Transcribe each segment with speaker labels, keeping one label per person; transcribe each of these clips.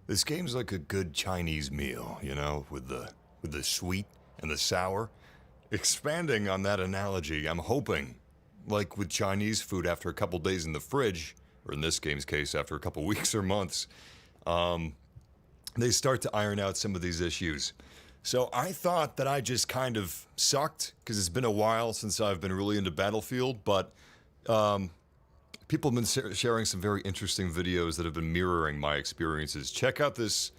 Speaker 1: This game's like a good Chinese meal, you know, with the sweet and the sour. Expanding on that analogy, I'm hoping, like with Chinese food after a couple days in the fridge, or in this game's case, after a couple weeks or months, they start to iron out some of these issues. So I thought that I just kind of sucked, because it's been a while since I've been really into Battlefield, but people have been sharing some very interesting videos that have been mirroring my experiences. Check out this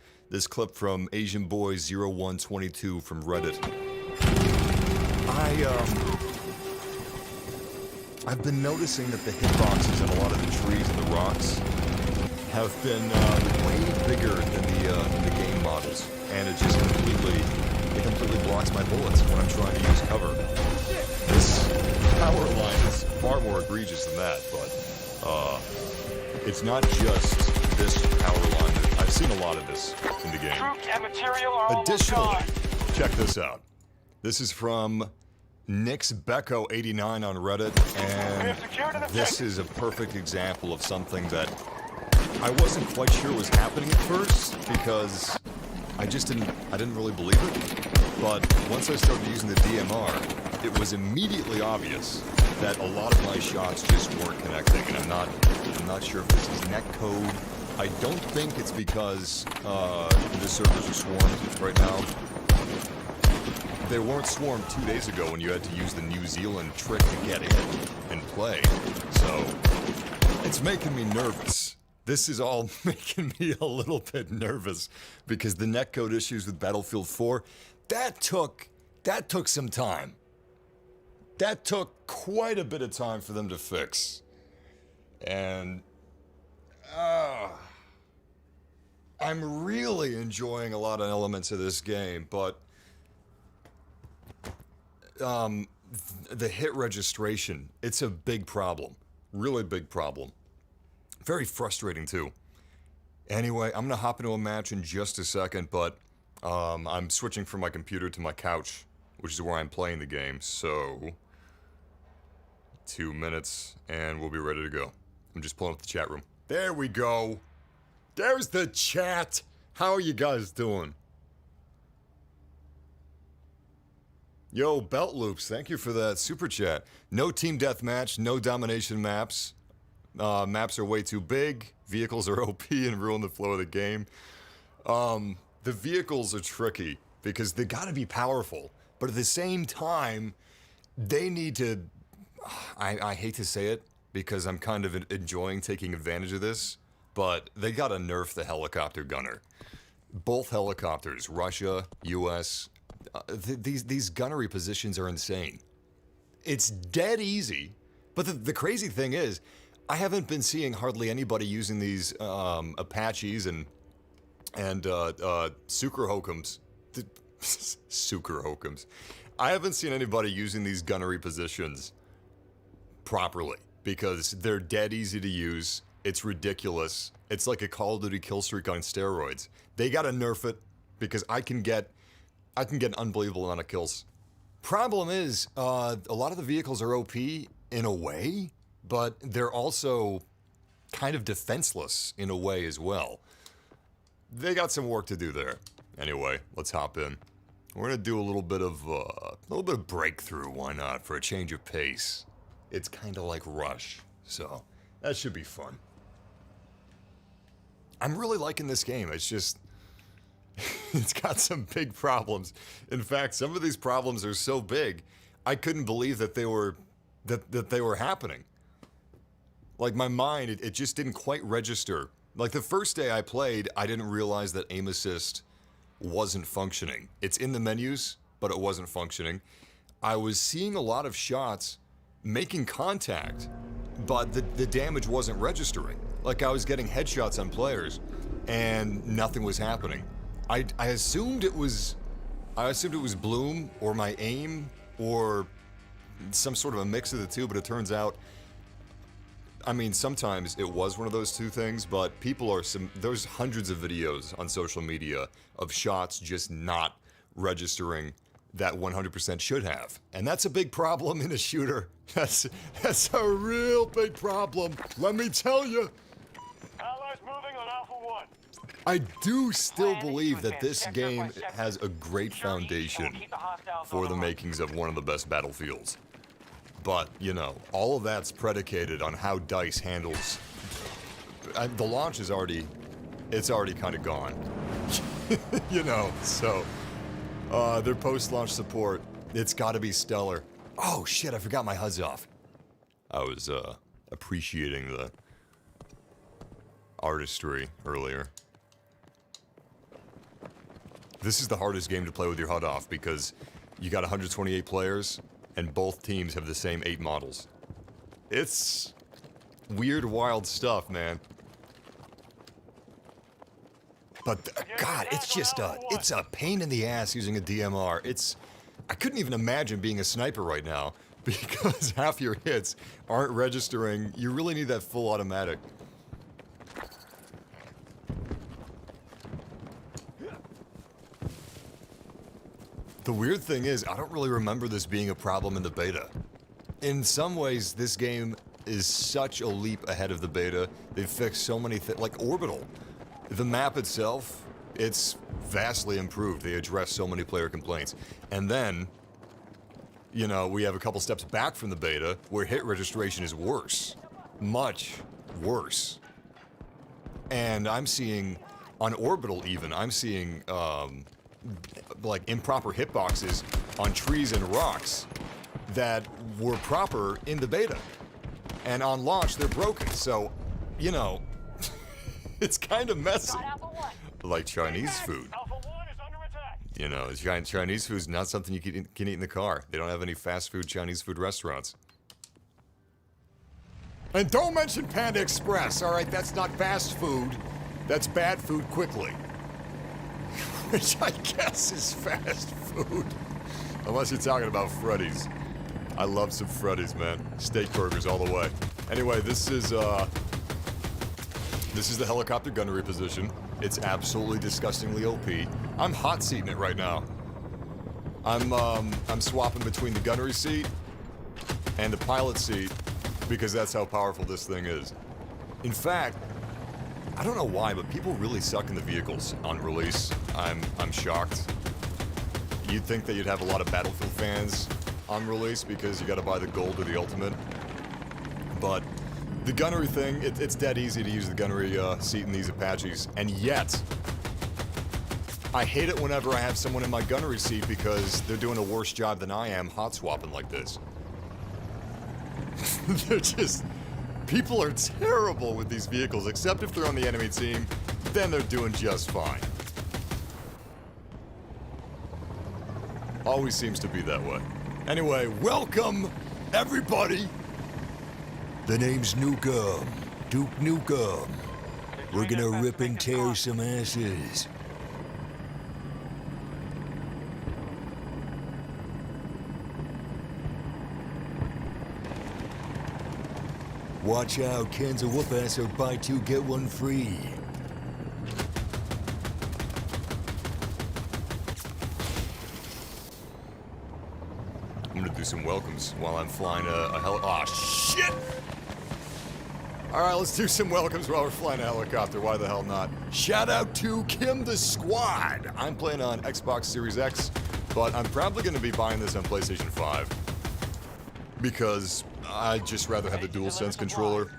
Speaker 1: clip from Asian Boy 0122 from Reddit. I've been noticing that the hitboxes in a lot of the trees and the rocks have been way bigger than the game models, and it just completely blocks my bullets when I'm trying to use cover. This power line is far more egregious than that, but it's not just this power line. I've seen a lot of this in the game. Additionally, check this out. This is from NixBecco89 on Reddit, and this is a perfect example of something that I wasn't quite sure was happening at first, because I didn't really believe it. But once I started using the DMR, it was immediately obvious that a lot of my shots just weren't connecting, and I'm not sure if this is netcode. I don't think it's because the servers are swarmed right now. They weren't swarmed 2 days ago when you had to use the New Zealand trick to get in and play. So it's making me nervous. This is all making me a little bit nervous, because the netcode issues with Battlefield 4, that took some time. That took quite a bit of time for them to fix. And I'm really enjoying a lot of elements of this game, but the hit registration, it's a big problem. Really big problem. Very frustrating too. Anyway, I'm gonna hop into a match in just a second, but I'm switching from my computer to my couch, which is where I'm playing the game, so 2 minutes and we'll be ready to go. I'm just pulling up the chat room. There we go. There's the chat. How are you guys doing? Yo, Belt Loops, thank you for that super chat. No team deathmatch, no domination maps. Maps are way too big. Vehicles are OP and ruin the flow of the game. The vehicles are tricky because they gotta be powerful, but at the same time, they need to. I hate to say it because I'm kind of enjoying taking advantage of this, but they gotta nerf the helicopter gunner. Both helicopters, Russia, US. These gunnery positions are insane. It's dead easy, but the crazy thing is, I haven't been seeing hardly anybody using these Apaches and Sucre-Hokums. Sucre-Hokums. I haven't seen anybody using these gunnery positions properly because they're dead easy to use. It's ridiculous. It's like a Call of Duty kill streak on steroids. They gotta nerf it because I can get an unbelievable amount of kills. Problem is, a lot of the vehicles are OP in a way, but they're also kind of defenseless in a way as well. They got some work to do there. Anyway, let's hop in. We're gonna do a little bit of breakthrough. Why not? For a change of pace. It's kind of like Rush, so that should be fun. I'm really liking this game. It's just, it's got some big problems. In fact, some of these problems are so big, I couldn't believe that they were happening. Like my mind, it just didn't quite register. Like the first day I played, I didn't realize that aim assist wasn't functioning. It's in the menus, but it wasn't functioning. I was seeing a lot of shots making contact, but the damage wasn't registering. Like I was getting headshots on players, and nothing was happening. I assumed it was Bloom or my aim or some sort of a mix of the two, but it turns out, I mean, sometimes it was one of those two things, but there's hundreds of videos on social media of shots just not registering that 100% should have. And that's a big problem in a shooter. That's a real big problem, let me tell you.
Speaker 2: Allies moving on Alpha 1.
Speaker 1: I do still believe that this game has a great foundation for the makings of one of the best Battlefields. But, you know, all of that's predicated on how DICE handles... the launch is already... It's already kind of gone. You know, so... their post-launch support, it's gotta be stellar. Oh, shit, I forgot my HUD's off. I was, appreciating the artistry earlier. This is the hardest game to play with your HUD off because you got 128 players and both teams have the same 8 models. It's weird, wild stuff, man. But God, it's just it's a pain in the ass using a DMR. I couldn't even imagine being a sniper right now because half your hits aren't registering. You really need that full automatic. The weird thing is, I don't really remember this being a problem in the beta. In some ways, this game is such a leap ahead of the beta. They've fixed so many things, like Orbital. The map itself, it's vastly improved. They address so many player complaints. And then, you know, we have a couple steps back from the beta where hit registration is worse. Much worse. And I'm seeing, on Orbital even, I'm seeing, like improper hitboxes on trees and rocks that were proper in the beta. And on launch, they're broken. So, you know, it's kind of messy. Like Chinese food. You know, Chinese food's not something you can eat in the car. They don't have any fast food Chinese food restaurants. And don't mention Panda Express, all right? That's not fast food. That's bad food quickly. Which I guess is fast food. Unless you're talking about Freddy's. I love some Freddy's, man. Steak burgers all the way. Anyway, this is the helicopter gunnery position. It's absolutely disgustingly OP. I'm hot seating it right now. I'm swapping between the gunnery seat and the pilot seat because that's how powerful this thing is. In fact, I don't know why, but people really suck in the vehicles on release. I'm shocked. You'd think that you'd have a lot of Battlefield fans on release because you gotta buy the gold or the ultimate. But the gunnery thing, it's dead easy to use the gunnery seat in these Apaches, and yet I hate it whenever I have someone in my gunnery seat because they're doing a worse job than I am hot swapping like this. They're just... People are terrible with these vehicles, except if they're on the enemy team, then they're doing just fine. Always seems to be that way. Anyway, welcome, everybody!
Speaker 2: The name's Nukem. Duke Nukem. We're gonna rip and tear some asses. Watch out, cans of whoop ass are buy 2 get 1 free.
Speaker 1: I'm gonna do some welcomes while I'm flying a heli- Aw, shit! Alright, let's do some welcomes while we're flying a helicopter. Why the hell not? Shout out to Kim the Squad! I'm playing on Xbox Series X, but I'm probably gonna be buying this on PlayStation 5. Because I'd just rather have the DualSense controller.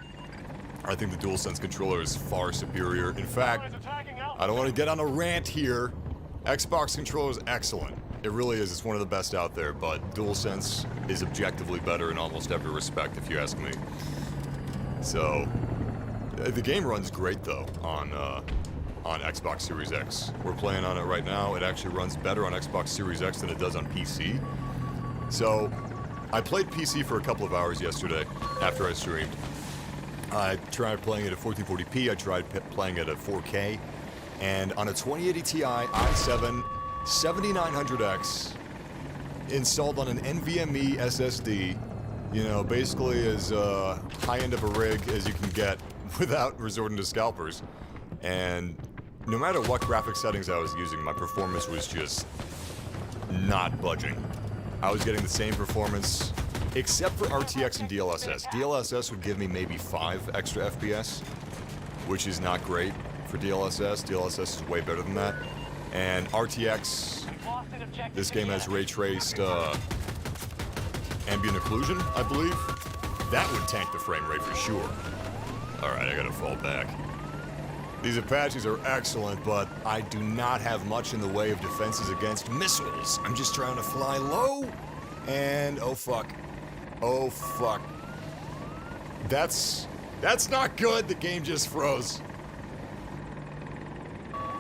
Speaker 1: I think the DualSense controller is far superior. In fact, I don't want to get on a rant here. Xbox controller is excellent. It really is. It's one of the best out there, but DualSense is objectively better in almost every respect, if you ask me. So, the game runs great, though, on Xbox Series X. We're playing on it right now. It actually runs better on Xbox Series X than it does on PC. So, I played PC for a couple of hours yesterday after I streamed. I tried playing it at 1440p, I tried playing it at 4K, and on a 2080 Ti i7 7900X installed on an NVMe SSD, you know, basically as high-end of a rig as you can get without resorting to scalpers. And no matter what graphic settings I was using, my performance was just not budging. I was getting the same performance, except for RTX and DLSS. DLSS would give me maybe 5 extra FPS, which is not great for DLSS. DLSS is way better than that. And RTX, this game has ray traced ambient occlusion, I believe. That would tank the frame rate for sure. Alright, I gotta fall back. These Apaches are excellent, but I do not have much in the way of defenses against missiles. I'm just trying to fly low, and oh fuck. Oh fuck. That's not good. The game just froze.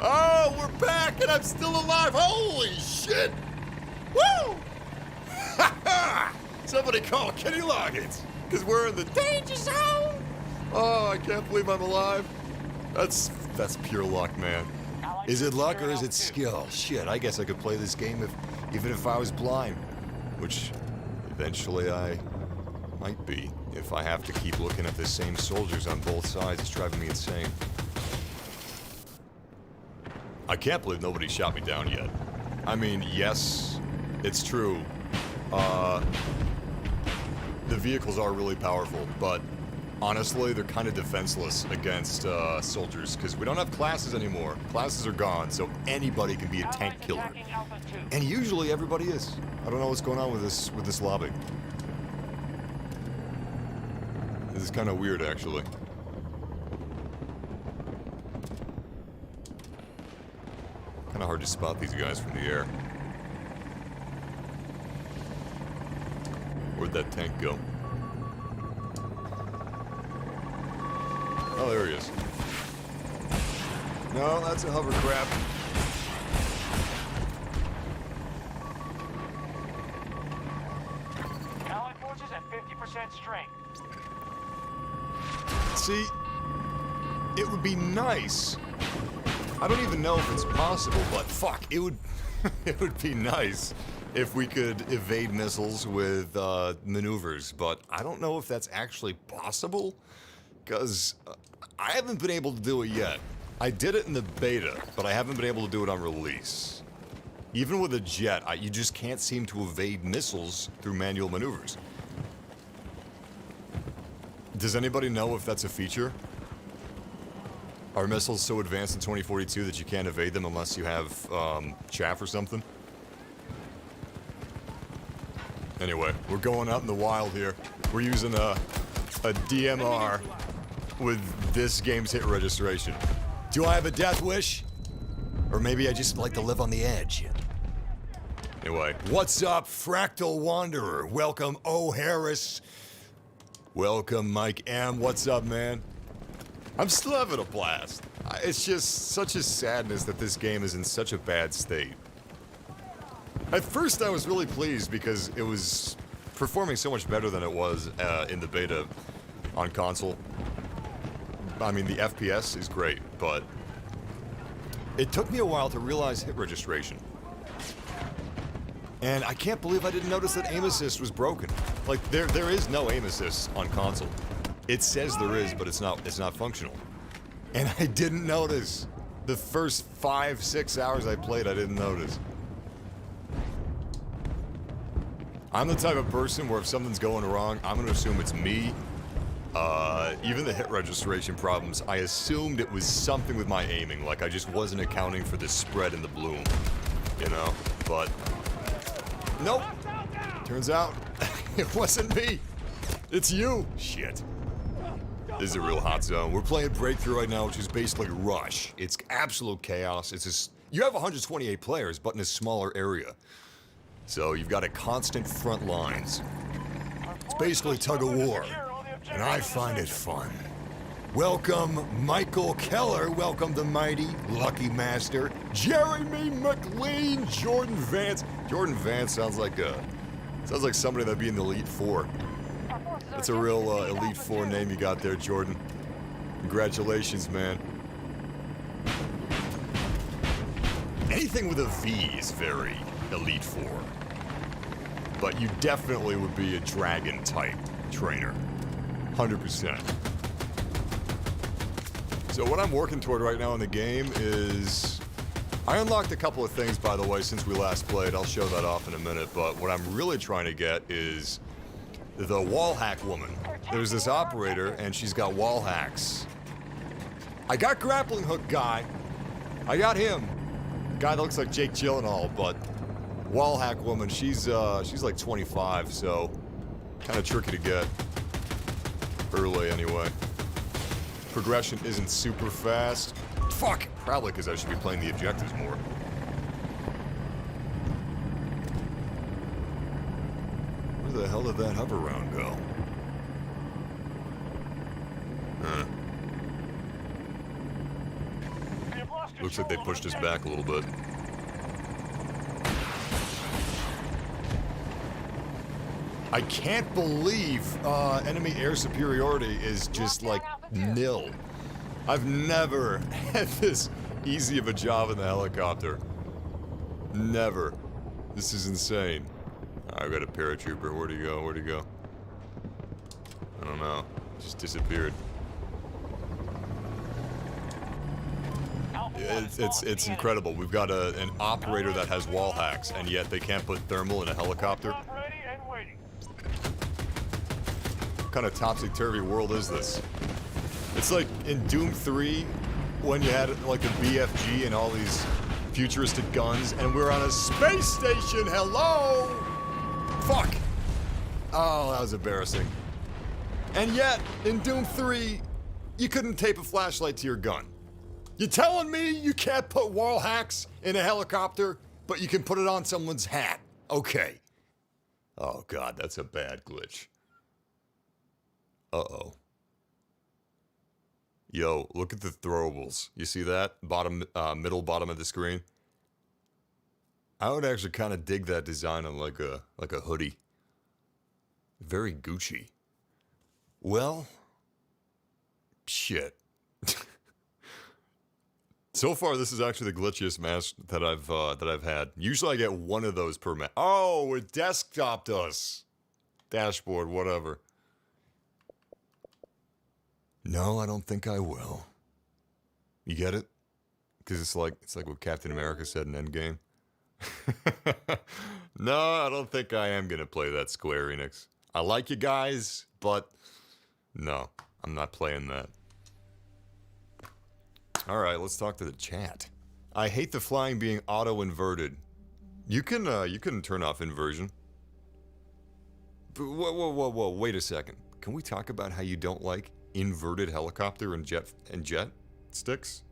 Speaker 1: Oh, we're back and I'm still alive. Holy shit. Woo! Somebody call Kenny Loggins, because we're in the danger zone. Oh, I can't believe I'm alive. That's pure luck, man. Is it luck or is it skill? Shit, I guess I could play this game even if I was blind, which eventually I might be if I have to keep looking at the same soldiers on both sides. It's driving me insane. I can't believe nobody shot me down yet. I mean, yes, it's true. The vehicles are really powerful, but honestly, they're kind of defenseless against soldiers, because we don't have classes anymore. Classes are gone, so anybody can be a tank killer. And usually everybody is. I don't know what's going on with this lobby. This is kind of weird, actually. Kind of hard to spot these guys from the air. Where'd that tank go? Oh, there he is. No, that's a hovercraft.
Speaker 3: Allied forces at 50% strength.
Speaker 1: See, it would be nice. I don't even know if it's possible, but fuck, it would it would be nice if we could evade missiles with maneuvers, but I don't know if that's actually possible, because I haven't been able to do it yet. I did it in the beta, but I haven't been able to do it on release. Even with a jet, you just can't seem to evade missiles through manual maneuvers. Does anybody know if that's a feature? Are missiles so advanced in 2042 that you can't evade them unless you have chaff or something? Anyway, we're going out in the wild here. We're using a DMR with this game's hit registration. Do I have a death wish? Or maybe I just like to live on the edge. Anyway, what's up, Fractal Wanderer? Welcome, O. Harris. Welcome, Mike M. What's up, man? I'm still having a blast. It's just such a sadness that this game is in such a bad state. At first, I was really pleased because it was performing so much better than it was in the beta on console. I mean, the FPS is great, but it took me a while to realize hit registration. And I can't believe I didn't notice that aim assist was broken. Like, there is no aim assist on console. It says there is, but it's not functional. And I didn't notice. The first 5-6 hours I played, I didn't notice. I'm the type of person where if something's going wrong, I'm gonna assume it's me. Even the hit registration problems, I assumed it was something with my aiming, like I just wasn't accounting for the spread in the bloom, you know? But, nope. Turns out, it wasn't me. It's you. Shit. This is a real hot zone. We're playing Breakthrough right now, which is basically Rush. It's absolute chaos. You have 128 players, but in a smaller area. So you've got a constant front lines. It's basically tug of war, and I find it fun. Welcome, Michael Keller. Welcome, the mighty Lucky Master, Jeremy McLean, Jordan Vance. Jordan Vance sounds like somebody that'd be in the Elite Four. That's a real Elite Four name you got there, Jordan. Congratulations, man. Anything with a V is very Elite Four. But you definitely would be a dragon type trainer. 100%. So what I'm working toward right now in the game is... I unlocked a couple of things, by the way, since we last played. I'll show that off in a minute, but what I'm really trying to get is the wall hack woman. There's this operator, and she's got wall hacks. I got grappling hook guy. I got him. Guy that looks like Jake Gyllenhaal, but wall hack woman, she's like 25, so kind of tricky to get. Early anyway. Progression isn't super fast. Fuck! Probably because I should be playing the objectives more. Where the hell did that hover round go? Huh. Looks like they pushed us back a little bit. I can't believe enemy air superiority is just like nil. I've never had this easy of a job in the helicopter. Never. This is insane. I've got a paratrooper. Where'd he go? Where'd he go? I don't know. Just disappeared. It's incredible. We've got an operator that has wall hacks, and yet they can't put thermal in a helicopter. What kind of topsy-turvy world is this? It's like in Doom 3, when you had like the BFG and all these futuristic guns, and we're on a space station. Hello! Fuck! Oh, that was embarrassing. And yet, in Doom 3, you couldn't tape a flashlight to your gun. You telling me you can't put wall hacks in a helicopter, but you can put it on someone's hat? Okay. Oh god, that's a bad glitch. Uh-oh. Yo, look at the throwables. You see that? Bottom, middle bottom of the screen? I would actually kind of dig that design on like a hoodie. Very Gucci. Well, shit. So far, this is actually the glitchiest match that I've had. Usually, I get one of those per match. Oh, it desktoped us. Dashboard, whatever. No, I don't think I will. You get it? Because it's like what Captain America said in Endgame. No, I don't think I am gonna play that, Square Enix. I like you guys, but no, I'm not playing that. All right, let's talk to the chat. I hate the flying being auto-inverted. You can turn off inversion. But whoa, wait a second. Can we talk about how you don't like inverted helicopter and jet sticks?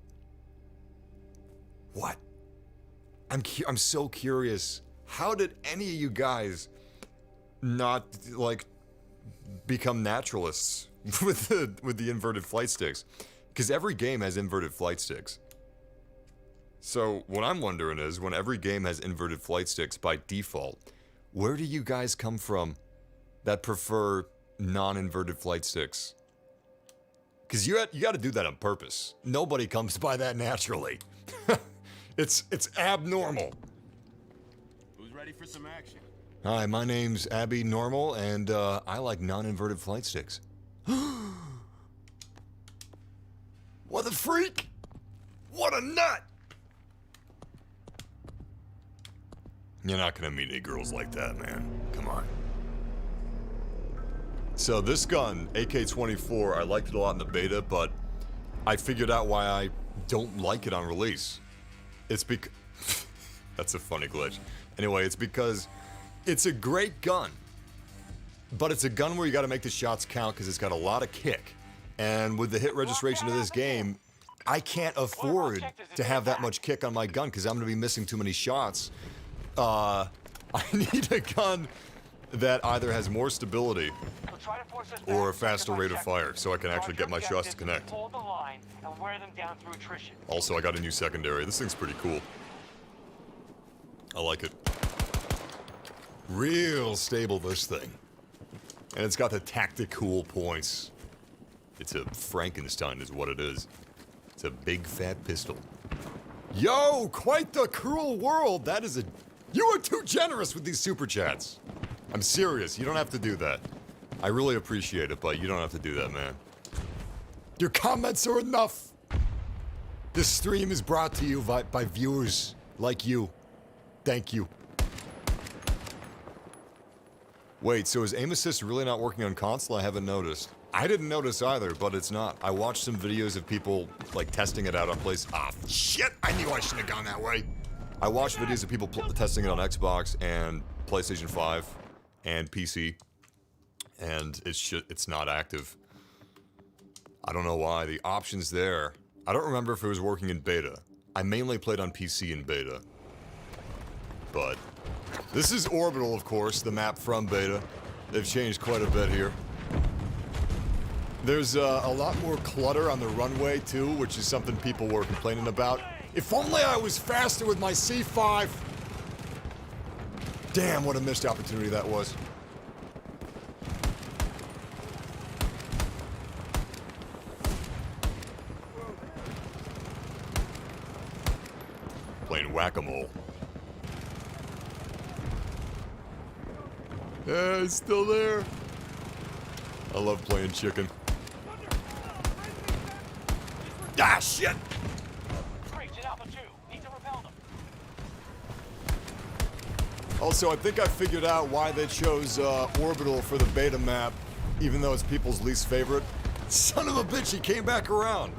Speaker 1: What? I'm so curious. How did any of you guys not like become naturalists with the inverted flight sticks? Because every game has inverted flight sticks. So what I'm wondering is, when every game has inverted flight sticks by default, where do you guys come from that prefer non-inverted flight sticks? Because you got to do that on purpose. Nobody comes by that naturally. It's abnormal.
Speaker 4: Who's ready for some action?
Speaker 1: Hi, my name's Abby Normal, and I like non-inverted flight sticks. What a freak! What a nut! You're not gonna meet any girls like that, man. Come on. So this gun, AK-24, I liked it a lot in the beta, but I figured out why I don't like it on release. It's because... That's a funny glitch. Anyway, it's because it's a great gun, but it's a gun where you gotta make the shots count because it's got a lot of kick. And with the hit registration of this game, I can't afford to have that much kick on my gun because I'm going to be missing too many shots. I need a gun that either has more stability or a faster rate of fire so I can actually get my shots to connect. Also, I got a new secondary. This thing's pretty cool. I like it. Real stable, this thing. And it's got the tactical points. It's a Frankenstein is what it is. It's a big fat pistol. Yo, quite the cruel world. That is a... You are too generous with these super chats. I'm serious. You don't have to do that. I really appreciate it, but you don't have to do that, man. Your comments are enough. This stream is brought to you by viewers like you. Thank you. Wait, so is aim assist really not working on console? I haven't noticed. I didn't notice either, but it's not. I watched some videos of people, like, testing it out on place. Ah, shit! I knew I shouldn't have gone that way. I watched videos of people testing it on Xbox and PlayStation 5 and PC, and it's not active. I don't know why. The option's there. I don't remember if it was working in beta. I mainly played on PC in beta. But this is Orbital, of course, the map from beta. They've changed quite a bit here. There's a lot more clutter on the runway, too, which is something people were complaining about. If only I was faster with my C5! Damn, what a missed opportunity that was. Playing whack-a-mole. Yeah, it's still there. I love playing chicken. Ah, shit!
Speaker 3: Breach in Alpha 2. Need to repel them.
Speaker 1: Also, I think I figured out why they chose Orbital for the beta map, even though it's people's least favorite. Son of a bitch, he came back around!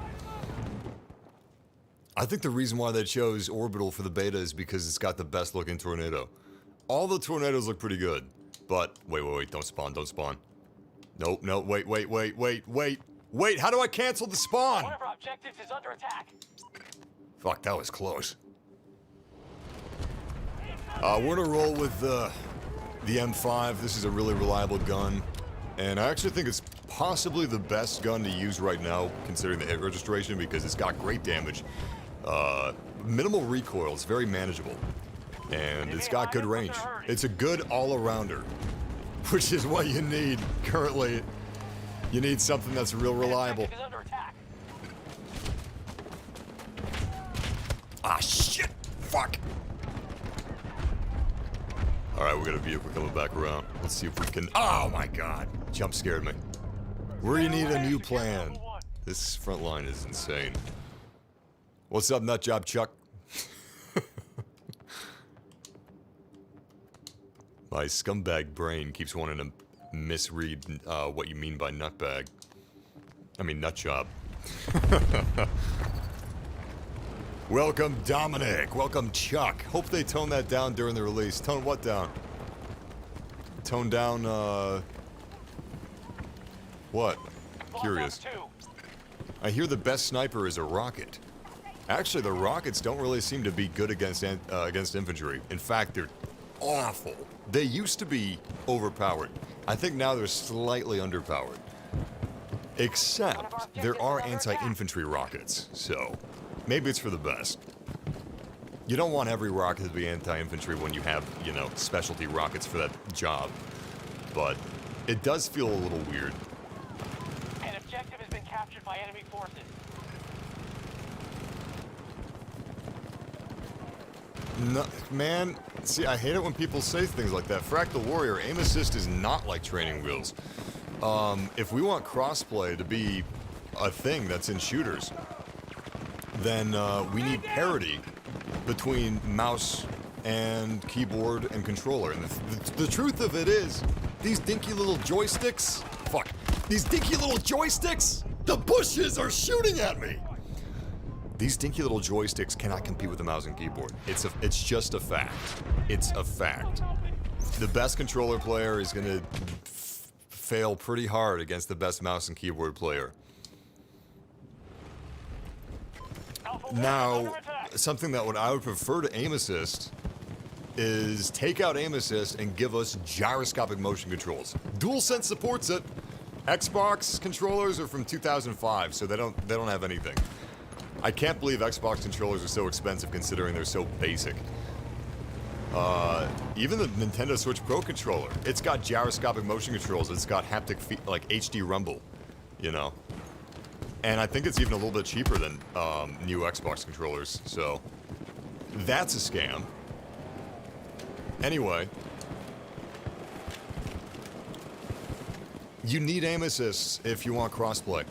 Speaker 1: I think the reason why they chose Orbital for the beta is because it's got the best looking tornado. All the tornadoes look pretty good, but wait, don't spawn, don't spawn. Nope, no, wait, how do I cancel the spawn?
Speaker 3: One of our objectives is under attack.
Speaker 1: Fuck, that was close. We're gonna roll with the M5. This is a really reliable gun, and I actually think it's possibly the best gun to use right now, considering the hit registration, because it's got great damage. Minimal recoil, it's very manageable, and it's got good range. It's a good all-arounder, which is what you need currently. You need something that's real reliable.
Speaker 3: Objective is under attack.
Speaker 1: Ah, shit! Fuck! Alright, we got a vehicle coming back around. Let's see if we can... Oh my god! Jump scared me. We need a new plan. This front line is insane. What's up, nutjob Chuck? My scumbag brain keeps wanting to misread what you mean by nutbag. I mean nutjob. Welcome, Dominic. Welcome, Chuck. Hope they tone that down during the release. Tone what down? Tone down, what? Curious. I hear the best sniper is a rocket. Actually, the rockets don't really seem to be good against infantry. In fact, they're awful. They used to be overpowered. I think now they're slightly underpowered. Except there are anti-infantry rockets, so maybe it's for the best. You don't want every rocket to be anti-infantry when you have, you know, specialty rockets for that job. But it does feel a little weird.
Speaker 3: An objective has been captured by enemy forces.
Speaker 1: No, man, see, I hate it when people say things like that. Fractal Warrior, aim assist is not like training wheels. If we want crossplay to be a thing that's in shooters, then we need parity between mouse and keyboard and controller. And the truth of it is, these dinky little joysticks, these dinky little joysticks, the bushes are shooting at me! These dinky little joysticks cannot compete with the mouse and keyboard. It's just a fact. It's a fact. The best controller player is gonna fail pretty hard against the best mouse and keyboard player. Now, something that I would prefer to aim assist is take out aim assist and give us gyroscopic motion controls. DualSense supports it. Xbox controllers are from 2005, so they don't have anything. I can't believe Xbox controllers are so expensive considering they're so basic. Even the Nintendo Switch Pro controller, it's got gyroscopic motion controls. It's got haptic like HD rumble, you know. And I think it's even a little bit cheaper than new Xbox controllers, so that's a scam. Anyway, you need aim assists if you want crossplay,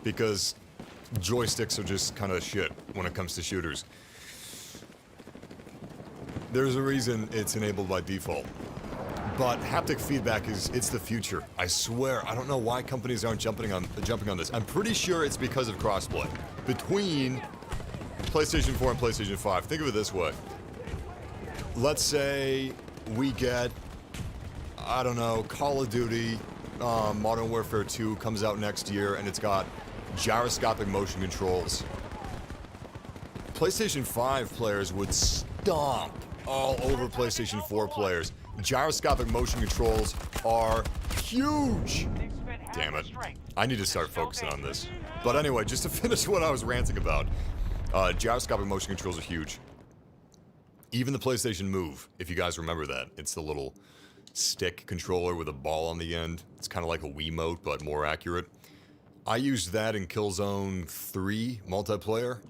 Speaker 1: because joysticks are just kind of shit when it comes to shooters. There's a reason it's enabled by default, But haptic feedback it's the future. I swear, I don't know why companies aren't jumping on this. I'm pretty sure it's because of crossplay between PlayStation 4 and PlayStation 5. Think of it this way. Let's say we get, I don't know, Call of Duty Modern Warfare 2 comes out next year and it's got gyroscopic motion controls. PlayStation 5 players would stomp all over PlayStation 4 players. Gyroscopic motion controls are huge. Damn it. I need to start focusing on this. But anyway, just to finish what I was ranting about, gyroscopic motion controls are huge. Even the PlayStation Move, if you guys remember that. It's the little stick controller with a ball on the end. It's kind of like a Wiimote, but more accurate. I used that in Killzone 3 multiplayer.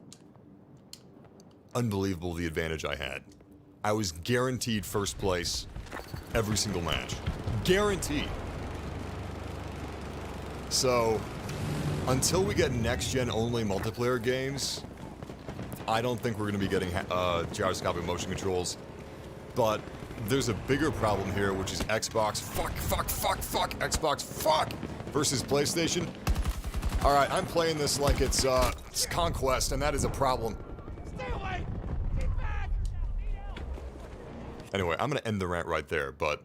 Speaker 1: Unbelievable the advantage I had. I was guaranteed first place every single match. Guaranteed. So, until we get next-gen only multiplayer games, I don't think we're going to be getting gyroscopic motion controls. But there's a bigger problem here, which is Xbox Xbox versus PlayStation. Alright, I'm playing this like it's Conquest, and that is a problem.
Speaker 3: Stay away! Get back!
Speaker 1: Anyway, I'm going to end the rant right there, but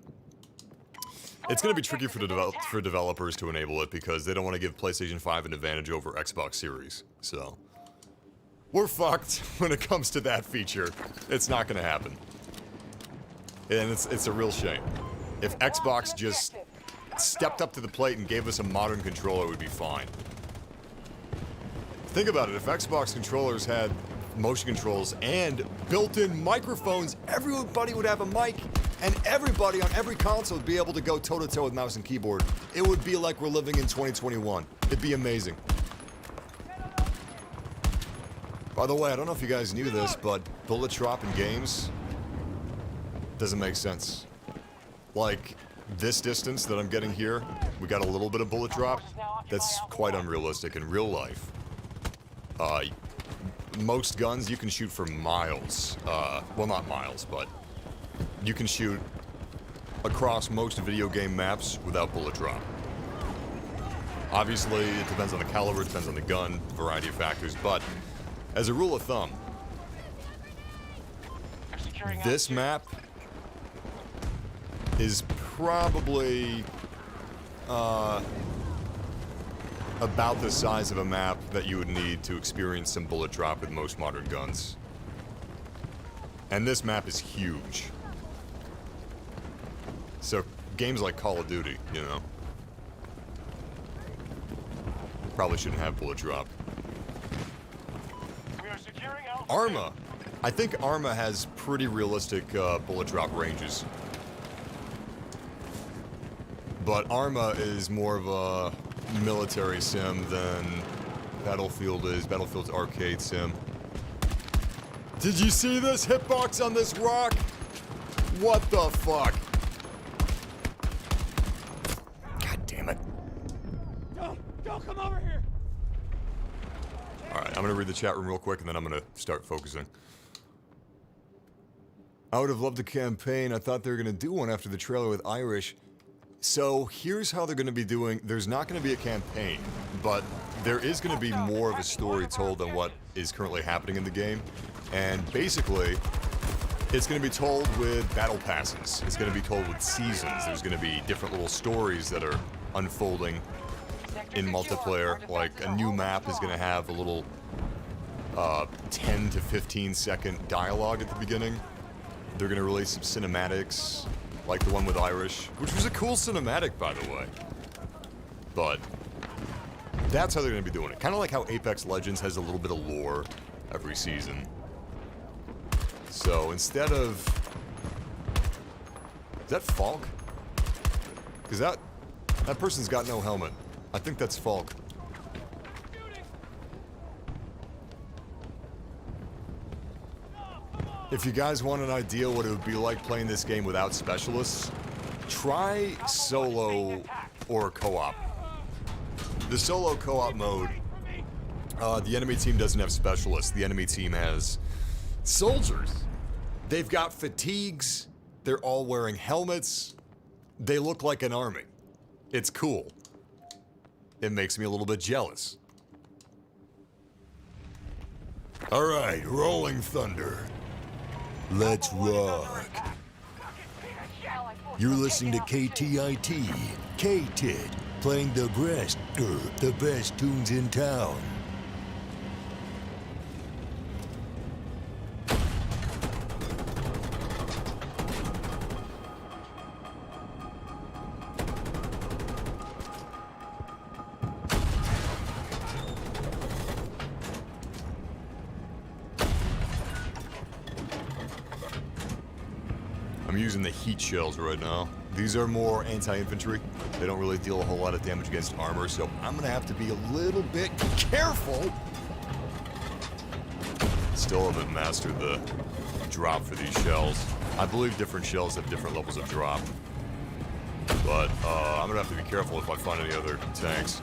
Speaker 1: it's going to be tricky for developers to enable it because they don't want to give PlayStation 5 an advantage over Xbox Series. So, we're fucked when it comes to that feature. It's not going to happen. And it's a real shame. If Xbox just stepped up to the plate and gave us a modern controller, it would be fine. Think about it, if Xbox controllers had motion controls and built-in microphones, everybody would have a mic, and everybody on every console would be able to go toe-to-toe with mouse and keyboard. It would be like we're living in 2021. It'd be amazing. By the way, I don't know if you guys knew this, but bullet drop in games doesn't make sense. Like, this distance that I'm getting here, we got a little bit of bullet drop. That's quite unrealistic in real life. Most guns you can shoot for miles. Well, not miles, but you can shoot across most video game maps without bullet drop. Obviously, it depends on the caliber, it depends on the gun, variety of factors, but as a rule of thumb, this map is probably about the size of a map that you would need to experience some bullet drop with most modern guns. And this map is huge. So, games like Call of Duty, you know, probably shouldn't have bullet drop.
Speaker 3: We are securing Alpha.
Speaker 1: Arma. I think Arma has pretty realistic bullet drop ranges. But Arma is more of a military sim than Battlefield is. Battlefield's arcade sim. Did you see this hitbox on this rock? What the fuck? God damn it.
Speaker 3: Don't come over here!
Speaker 1: Alright, I'm gonna read the chat room real quick and then I'm gonna start focusing. I would have loved a campaign. I thought they were gonna do one after the trailer with Irish. So here's how they're going to be doing. There's not going to be a campaign, but there is going to be more of a story told than what is currently happening in the game. And basically, it's going to be told with battle passes. It's going to be told with seasons. There's going to be different little stories that are unfolding in multiplayer. Like a new map is going to have a little 10 to 15 second dialogue at the beginning. They're going to release some cinematics, like the one with Irish, which was a cool cinematic, by the way. But that's how they're going to be doing it. Kind of like how Apex Legends has a little bit of lore every season. So instead of... Is that Falk? Because that person's got no helmet. I think that's Falk. If you guys want an idea what it would be like playing this game without specialists, try solo or co-op. The solo co-op mode, the enemy team doesn't have specialists. The enemy team has soldiers. They've got fatigues. They're all wearing helmets. they look like an army. It's cool. It makes me a little bit jealous.
Speaker 2: All right, rolling thunder. Let's rock. You're listening to KTIT, K-Tit, playing the best tunes in town.
Speaker 1: I'm using the heat shells right now. These are more anti-infantry. They don't really deal a whole lot of damage against armor, so I'm gonna have to be a little bit careful. Still haven't mastered the drop for these shells. I believe different shells have different levels of drop. But I'm gonna have to be careful if I find any other tanks.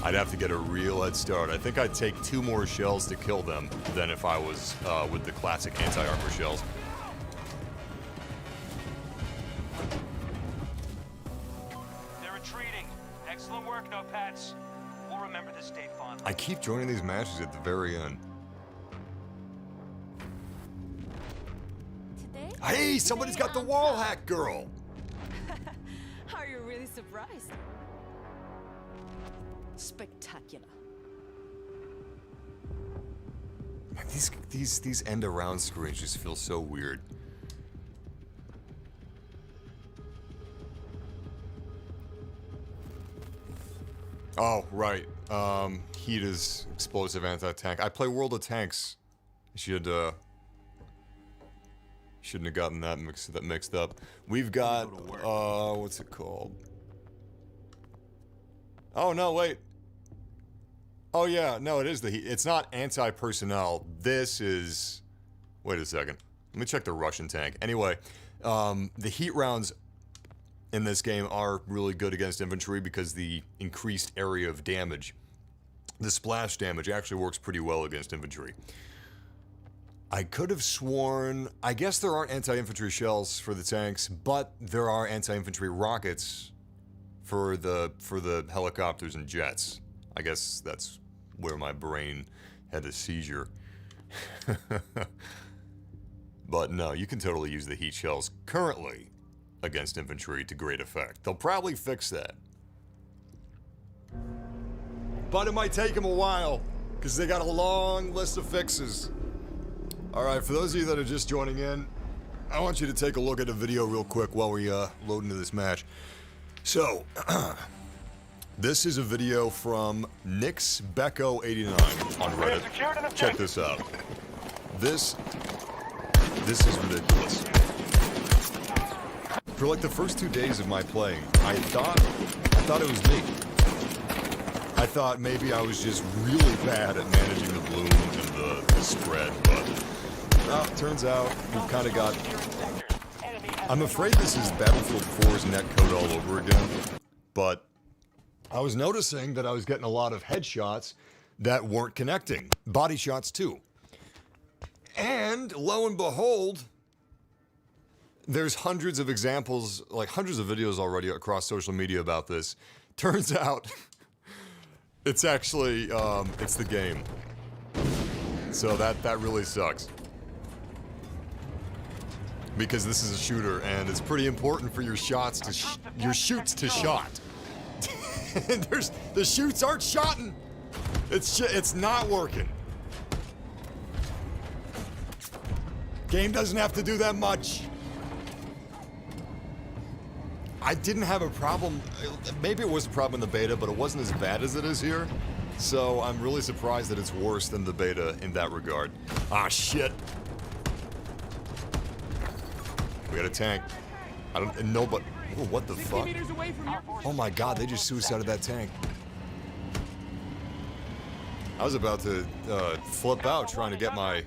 Speaker 1: I'd have to get a real head start. I think I'd take 2 more shells to kill them than if I was with the classic anti-armor shells.
Speaker 3: Excellent work, no pets. We'll remember this day fondly.
Speaker 1: I keep joining these matches at the very end.
Speaker 5: Today?
Speaker 1: Hey, somebody's got the wall hack girl!
Speaker 5: Are you really surprised? Spectacular.
Speaker 1: Man, these end around screens just feel so weird. Oh, right. Heat is explosive anti-tank. I play World of Tanks. Shouldn't have gotten that mixed up. We've got what's it called? Oh no, wait. Oh yeah, no, it is the heat. It's not anti-personnel. This is. Wait a second. Let me check the Russian tank. Anyway, the heat rounds in this game are really good against infantry because the increased area of damage, the splash damage, actually works pretty well against infantry. I could have sworn, I guess there aren't anti-infantry shells for the tanks, but there are anti-infantry rockets for the helicopters and jets. I guess that's where my brain had a seizure. But no, you can totally use the heat shells currently against infantry to great effect. They'll probably fix that. But it might take them a while, because they got a long list of fixes. Alright, for those of you that are just joining in, I want you to take a look at a video real quick while we load into this match. So, this is a video from NixBecko89 on Reddit. Check this out. This is ridiculous. For like the first 2 days of my playing, I thought it was me. I thought maybe I was just really bad at managing the bloom and the spread, but turns out we've kind of got. I'm afraid this is Battlefield 4's netcode all over again, but I was noticing that I was getting a lot of headshots that weren't connecting. Body shots too. And lo and behold, there's hundreds of examples, like hundreds of videos already across social media about this. Turns out, it's actually, it's the game. So that really sucks. Because this is a shooter, and it's pretty important for your shots to, your shoots to shot. The shoots aren't shotting. It's not working. Game doesn't have to do that much. I didn't have a problem. Maybe it was a problem in the beta, but it wasn't as bad as it is here. So I'm really surprised that it's worse than the beta in that regard. Ah, shit. We got a tank. I don't know, but oh, what the fuck? Oh my god, they just suicided that tank. I was about to flip out trying to get my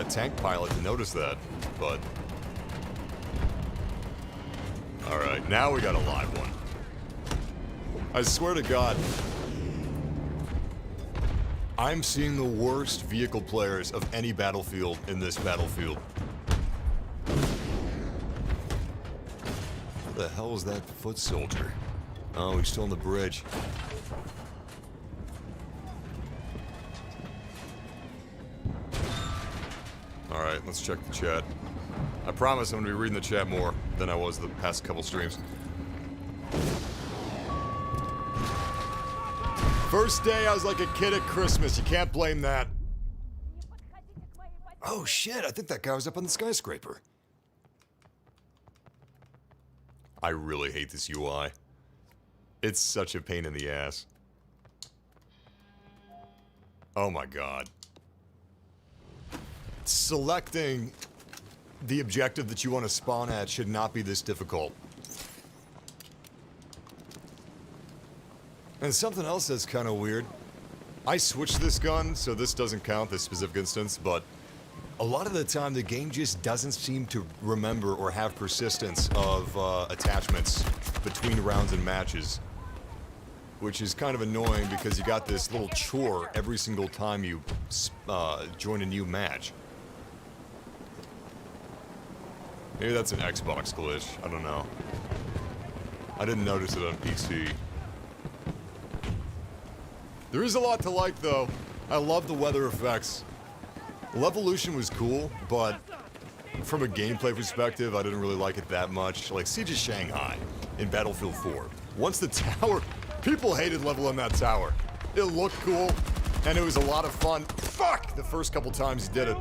Speaker 1: tank pilot to notice that, but. Alright, now we got a live one. I swear to God, I'm seeing the worst vehicle players of any battlefield in this battlefield. the hell is that foot soldier? Oh, he's still on the bridge. Alright, let's check the chat. I promise I'm gonna be reading the chat more than I was the past couple streams. First day I was like a kid at Christmas. You can't blame that. Oh shit, I think that guy was up on the skyscraper. I really hate this UI. It's such a pain in the ass. Oh my god. Selecting the objective that you want to spawn at should not be this difficult. And something else that's kind of weird. I switched this gun, so this doesn't count, this specific instance, but a lot of the time the game just doesn't seem to remember or have persistence of attachments between rounds and matches. Which is kind of annoying because you got this little chore every single time you join a new match. Maybe that's an Xbox glitch, I don't know. I didn't notice it on PC. There is a lot to like though. I love the weather effects. Levolution was cool, but from a gameplay perspective, I didn't really like it that much. Like Siege of Shanghai in Battlefield 4. Once the tower... People hated leveling that tower. It looked cool, and it was a lot of fun. Fuck! The first couple times you did it.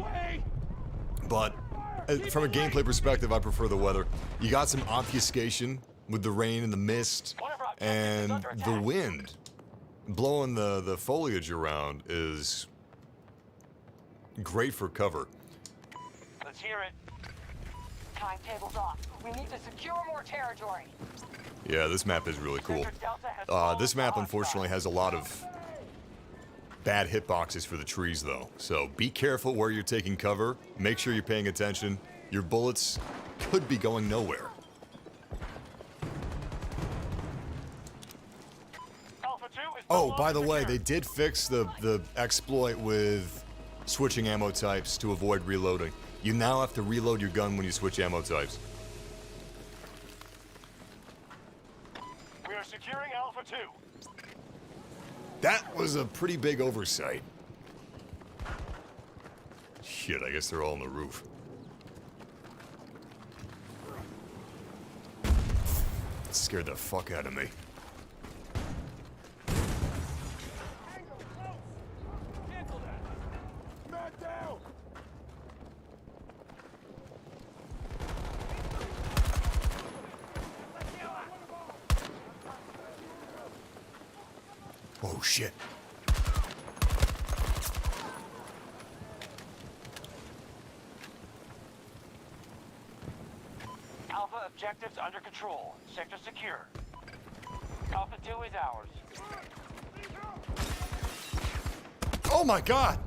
Speaker 1: But from a gameplay perspective, I prefer the weather. You got some obfuscation with the rain and the mist, and the wind blowing the foliage around is great for cover.
Speaker 3: Let's hear it. Timetable's off. We need to secure more territory.
Speaker 1: Yeah, this map is really cool. This map, unfortunately, has a lot of bad hitboxes for the trees, though. So be careful where you're taking cover. Make sure you're paying attention. Your bullets could be going nowhere. Oh, by the way, they did fix the exploit with switching ammo types to avoid reloading. You now have to reload your gun when you switch ammo types.
Speaker 3: We are securing Alpha 2.
Speaker 1: That was a pretty big oversight. Shit, I guess they're all on the roof. That scared the fuck out of me. Oh shit.
Speaker 3: Alpha objectives under control. Sector secure. Alpha 2 is ours.
Speaker 1: Oh my god!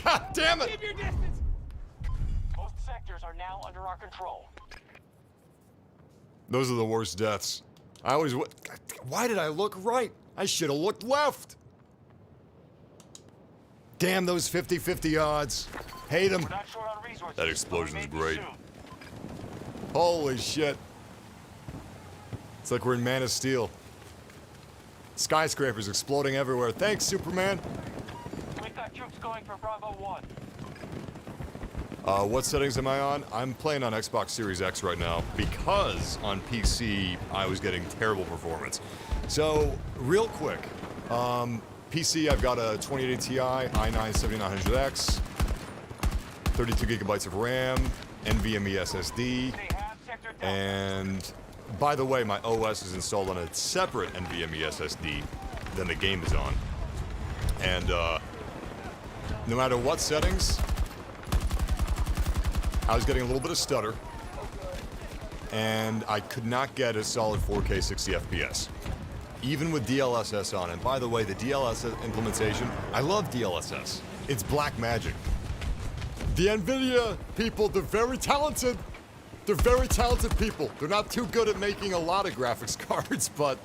Speaker 1: God damn it!
Speaker 3: Keep your distance. Most sectors are now under our control.
Speaker 1: Those are the worst deaths. I always... Why did I look right? I should have looked left. Damn those 50-50 odds. Hate them.
Speaker 3: We're not short on resources.
Speaker 1: That explosion's
Speaker 3: but we may be
Speaker 1: great.
Speaker 3: soon.
Speaker 1: Holy shit. It's like we're in Man of Steel. Skyscrapers exploding everywhere. Thanks, Superman.
Speaker 3: We've got troops going for Bravo 1.
Speaker 1: What settings am I on? I'm playing on Xbox Series X right now because on PC I was getting terrible performance. So, real quick, PC I've got a 2080 Ti, i9-7900X, 32 gigabytes of RAM, NVMe SSD,
Speaker 3: They have sector Delta.
Speaker 1: and by the way, my OS is installed on a separate NVMe SSD than the game is on. And no matter what settings, I was getting a little bit of stutter, and I could not get a solid 4K 60 FPS. Even with DLSS on, and by the way, the DLSS implementation, I love DLSS. It's black magic. The NVIDIA people, they're very talented. They're very talented people. They're not too good at making a lot of graphics cards, but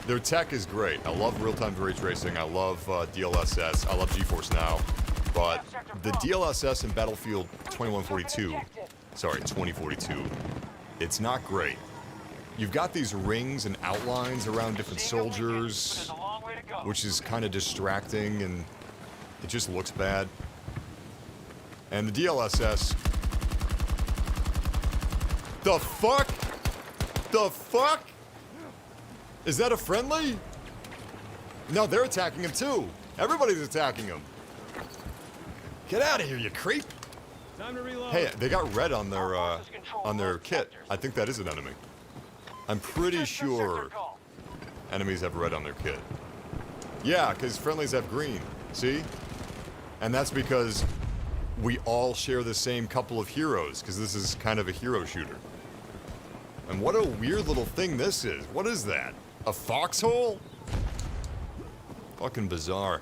Speaker 1: their tech is great. I love real-time ray tracing. I love DLSS. I love GeForce Now. But the DLSS in Battlefield 2042, it's not great. you've got these rings and outlines around different
Speaker 3: Seeing what we can, but
Speaker 1: soldiers,
Speaker 3: there's a long way to go.
Speaker 1: which is kind of distracting and it just looks bad. And the DLSS. The fuck? The fuck? Is that a friendly? No, they're attacking him too. Everybody's attacking him. Get out of here, you creep.
Speaker 4: Time to reload.
Speaker 1: Hey, they got red on their kit. I think that is an enemy. I'm pretty sure enemies have red on their kit. Yeah, because friendlies have green. See? And that's because we all share the same couple of heroes, because this is kind of a hero shooter. And what a weird little thing this is. What is that? A foxhole? Fucking bizarre.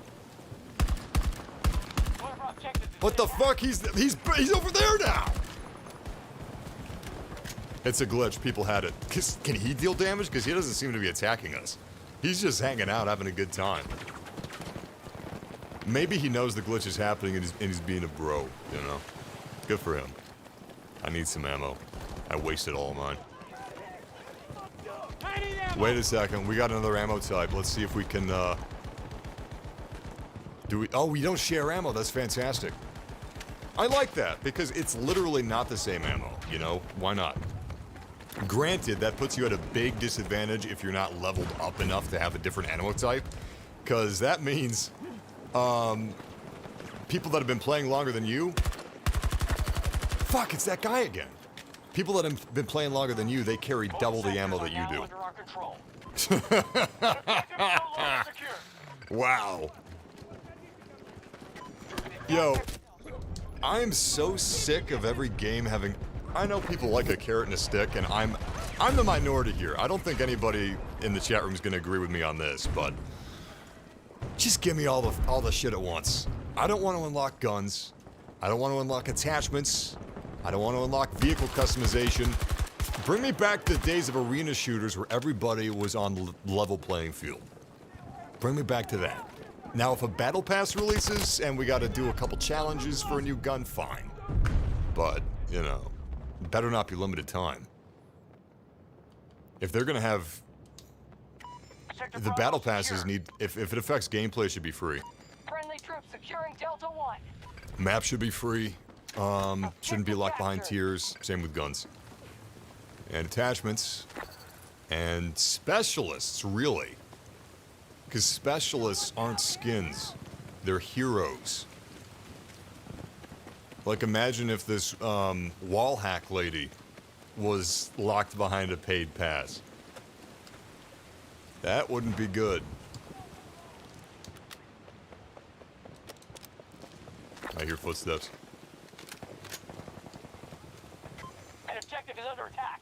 Speaker 1: What the fuck? He's over there now. It's a glitch. People had it. Can he deal damage? Because he doesn't seem to be attacking us. He's just hanging out, having a good time. Maybe he knows the glitch is happening and he's being a bro, you know? Good for him. I need some ammo. I wasted all of mine. Wait a second. We got another ammo type. Let's see if we can, do we? Oh, we don't share ammo. That's fantastic. I like that because it's literally not the same ammo, you know? Why not? Granted, that puts you at a big disadvantage if you're not leveled up enough to have a different ammo type, because that means people that have been playing longer than you. Fuck, it's that guy again. People that have been playing longer than you, they carry double the ammo that you do. Wow. Yo, I am so sick of every game having. I know people like a carrot and a stick, and I'm the minority here. I don't think anybody in the chat room is going to agree with me on this, but just give me all the shit at once. I don't want to unlock guns. I don't want to unlock attachments. I don't want to unlock vehicle customization. Bring me back to the days of arena shooters where everybody was on level playing field. Bring me back to that. Now, if a battle pass releases and we got to do a couple challenges for a new gun, fine. But, you know, better not be limited time. If they're going to have... The battle passes need... If it affects gameplay, it should be free.
Speaker 3: Friendly troops securing Delta 1.
Speaker 1: Map should be free. Shouldn't be locked behind tiers. Same with guns. And attachments. And specialists, really. Because specialists aren't skins. They're heroes. Like, imagine if this wall hack lady was locked behind a paid pass. That wouldn't be good. I hear footsteps.
Speaker 3: An objective is under attack.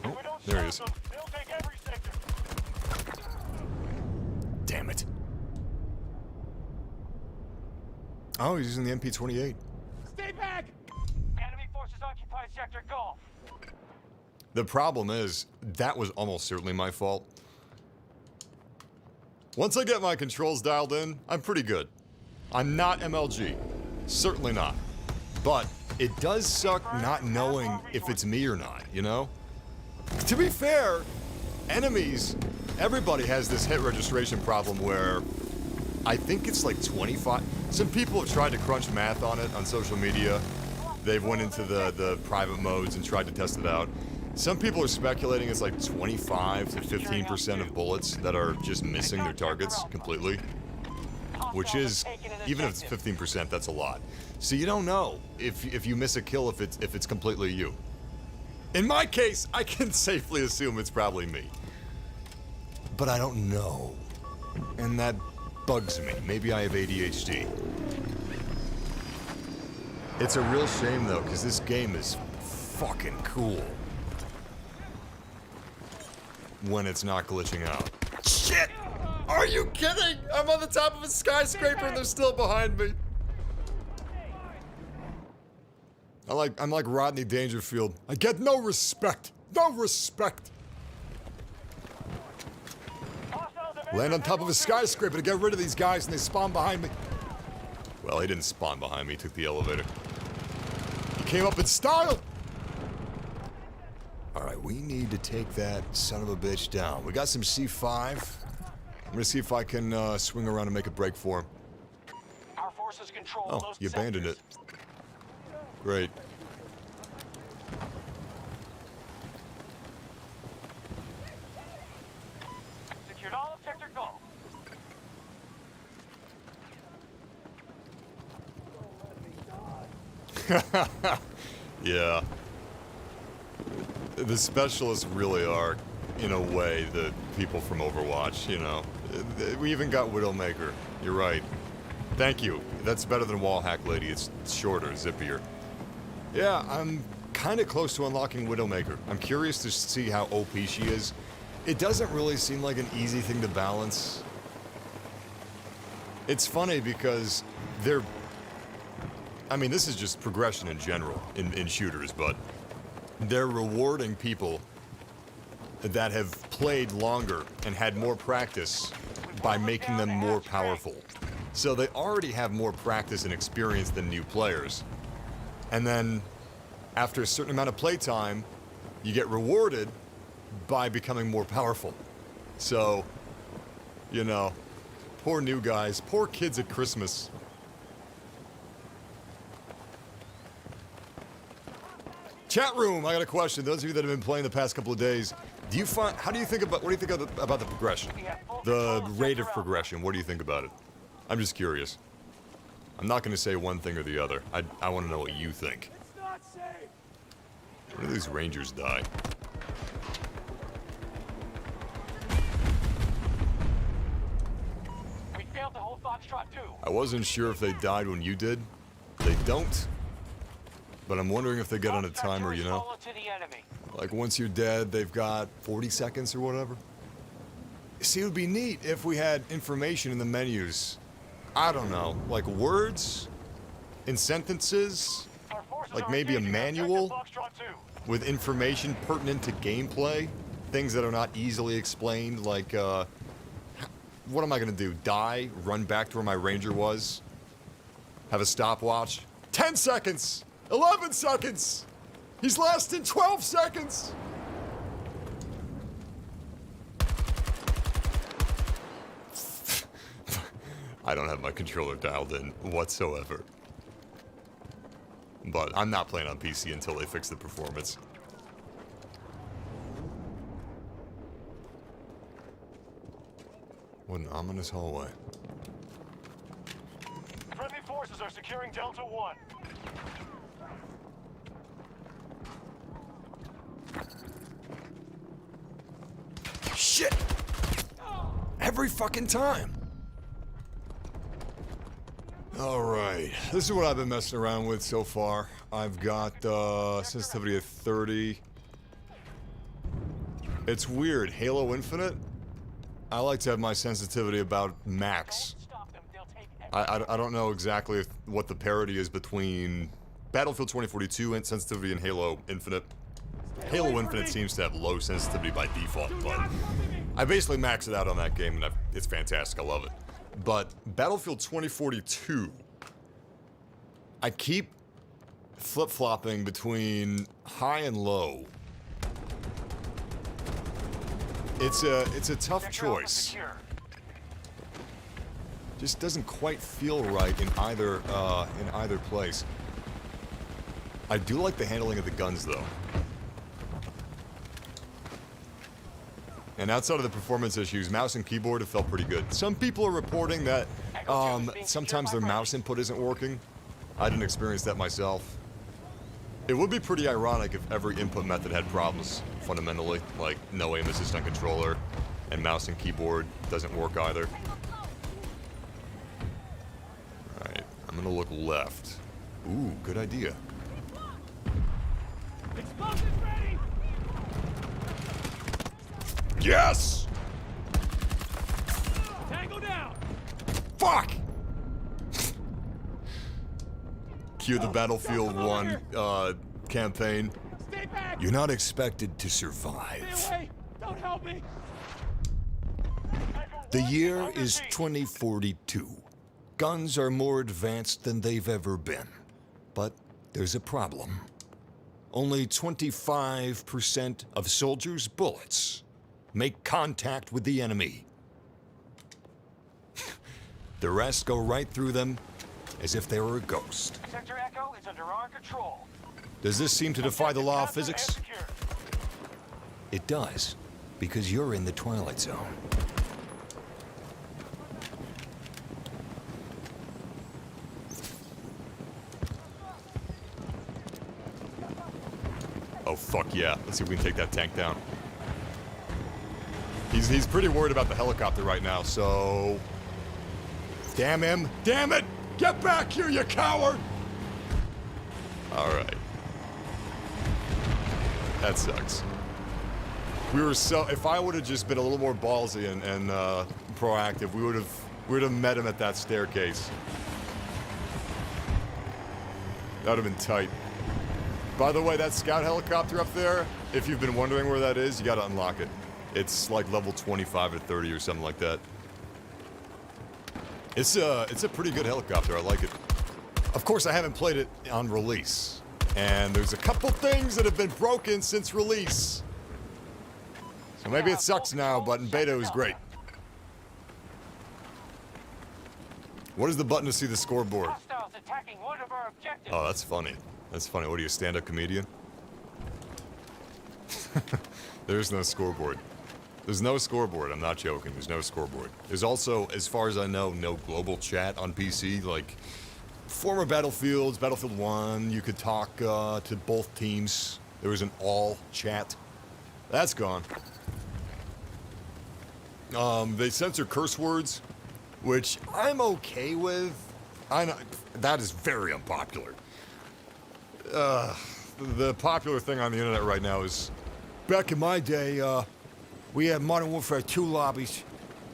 Speaker 1: Oh, there he is.
Speaker 3: They'll take every sector.
Speaker 1: Damn it. Oh, he's using the MP28.
Speaker 3: Stay back! Enemy forces occupy sector Golf.
Speaker 1: The problem is, that was almost certainly my fault. Once I get my controls dialed in, I'm pretty good. I'm not MLG. Certainly not. But it does suck not knowing if it's me or not, you know? To be fair, enemies, everybody has this hit registration problem where I think it's like 25. Some people have tried to crunch math on it on social media. They've went into the private modes and tried to test it out. Some people are speculating it's like 25 to 15% of bullets that are just missing their targets completely. Which is, even if it's 15%, that's a lot. So you don't know if you miss a kill if it's completely you. In my case, I can safely assume it's probably me. But I don't know. And that bugs me. Maybe I have ADHD. It's a real shame though, because this game is fucking cool. When it's not glitching out. Shit! Are you kidding? I'm on the top of a skyscraper and they're still behind me. I'm like Rodney Dangerfield. I get no respect. No respect. Land on top of a skyscraper to get rid of these guys and they spawn behind me. Well, he didn't spawn behind me, he took the elevator. He came up in style. Alright, we need to take that son of a bitch down. We got some C5. I'm gonna see if I can swing around and make a break for him.
Speaker 3: Our forces control
Speaker 1: Oh,
Speaker 3: most
Speaker 1: you abandoned it.
Speaker 3: sectors.
Speaker 1: Great.
Speaker 3: Secured all of Sector Go.
Speaker 1: Yeah. The specialists really are, in a way, the people from Overwatch, you know. We even got Widowmaker. You're right. Thank you. That's better than Wallhack Lady. It's shorter, zippier. Yeah, I'm kind of close to unlocking Widowmaker. I'm curious to see how OP she is. It doesn't really seem like an easy thing to balance. It's funny because they're... I mean, this is just progression in general in shooters, but they're rewarding people that have played longer and had more practice by making them more powerful. So they already have more practice and experience than new players. And then, after a certain amount of playtime, you get rewarded by becoming more powerful. So, you know, poor new guys, poor kids at Christmas. Chat room, I got a question. Those of you that have been playing the past couple of days, do you find, what do you think about the progression? The rate of progression, what do you think about it? I'm just curious. I'm not going to say one thing or the other. I want to know what you think. When do these Rangers die?
Speaker 3: We failed to hold Foxtrot 2.
Speaker 1: I wasn't sure if they died when you did. They don't. But I'm wondering if they get on a timer, you know?
Speaker 3: To the enemy.
Speaker 1: Like, once you're dead, they've got 40 seconds or whatever. See, it would be neat if we had information in the menus. I don't know, like words in sentences,
Speaker 3: Our forces
Speaker 1: like
Speaker 3: are
Speaker 1: maybe a
Speaker 3: engaging
Speaker 1: manual
Speaker 3: Objective Foxtrot 2.
Speaker 1: with information pertinent to gameplay, things that are not easily explained, like, what am I gonna do? Die, run back to where my ranger was, have a stopwatch? 10 seconds! 11 seconds! He's lasting 12 seconds! I don't have my controller dialed in whatsoever. But I'm not playing on PC until they fix the performance. What an ominous hallway.
Speaker 3: Friendly forces are securing Delta 1.
Speaker 1: Shit! Every fucking time! Alright, this is what I've been messing around with so far. I've got sensitivity of 30. It's weird, Halo Infinite? I like to have my sensitivity about max.
Speaker 3: Stop them, they'll take
Speaker 1: I don't know exactly what the parity is between Battlefield 2042 and sensitivity and Halo Infinite. Halo Infinite seems to have low sensitivity by default, but I basically maxed it out on that game, and it's fantastic. I love it. But Battlefield 2042, I keep flip-flopping between high and low. It's a tough choice. Just doesn't quite feel right in either place. I do like the handling of the guns, though. And outside of the performance issues, mouse and keyboard have felt pretty good. Some people are reporting that sometimes their mouse input isn't working. I didn't experience that myself. It would be pretty ironic if every input method had problems, fundamentally, like no aim assist on controller, and mouse and keyboard doesn't work either. Alright, I'm gonna look left. Ooh, good idea.
Speaker 3: Explosives ready!
Speaker 1: Yes!
Speaker 3: Tango down!
Speaker 1: Fuck! Cue the Battlefield 1 campaign.
Speaker 3: Stay back!
Speaker 2: You're not expected to survive.
Speaker 3: Stay away! Don't help me!
Speaker 2: The year is 2042. Guns are more advanced than they've ever been. But there's a problem. only 25% of soldiers' bullets make contact with the enemy. The rest go right through them as if they were a ghost.
Speaker 3: Sector Echo is under our control.
Speaker 2: Does this seem to defy the law of
Speaker 3: Objective
Speaker 2: physics?
Speaker 3: captured and secured.
Speaker 2: It does, because you're in the Twilight Zone.
Speaker 1: Oh, fuck yeah. Let's see if we can take that tank down. He's pretty worried about the helicopter right now, so... Damn him. Damn it! Get back here, you coward! Alright. That sucks. We were so... If I would have just been a little more ballsy and proactive, we would have met him at that staircase. That would have been tight. By the way, that scout helicopter up there, if you've been wondering where that is, you gotta unlock it. It's like level 25 or 30 or something like that. It's a pretty good helicopter, I like it. Of course, I haven't played it on release. And there's a couple things that have been broken since release. So maybe it sucks now, but in beta it was great. What is the button to see the scoreboard?
Speaker 3: Hostiles attacking one of our objectives.
Speaker 1: Oh, that's funny. That's funny. What are you, a stand-up comedian? There's no scoreboard. There's no scoreboard. I'm not joking. There's no scoreboard. There's also, as far as I know, no global chat on PC. Like, former Battlefields, Battlefield 1, you could talk to both teams. There was an all chat. That's gone. They censor curse words, which I'm okay with. I know that is very unpopular. The popular thing on the internet right now is, back in my day, we had Modern Warfare 2 lobbies,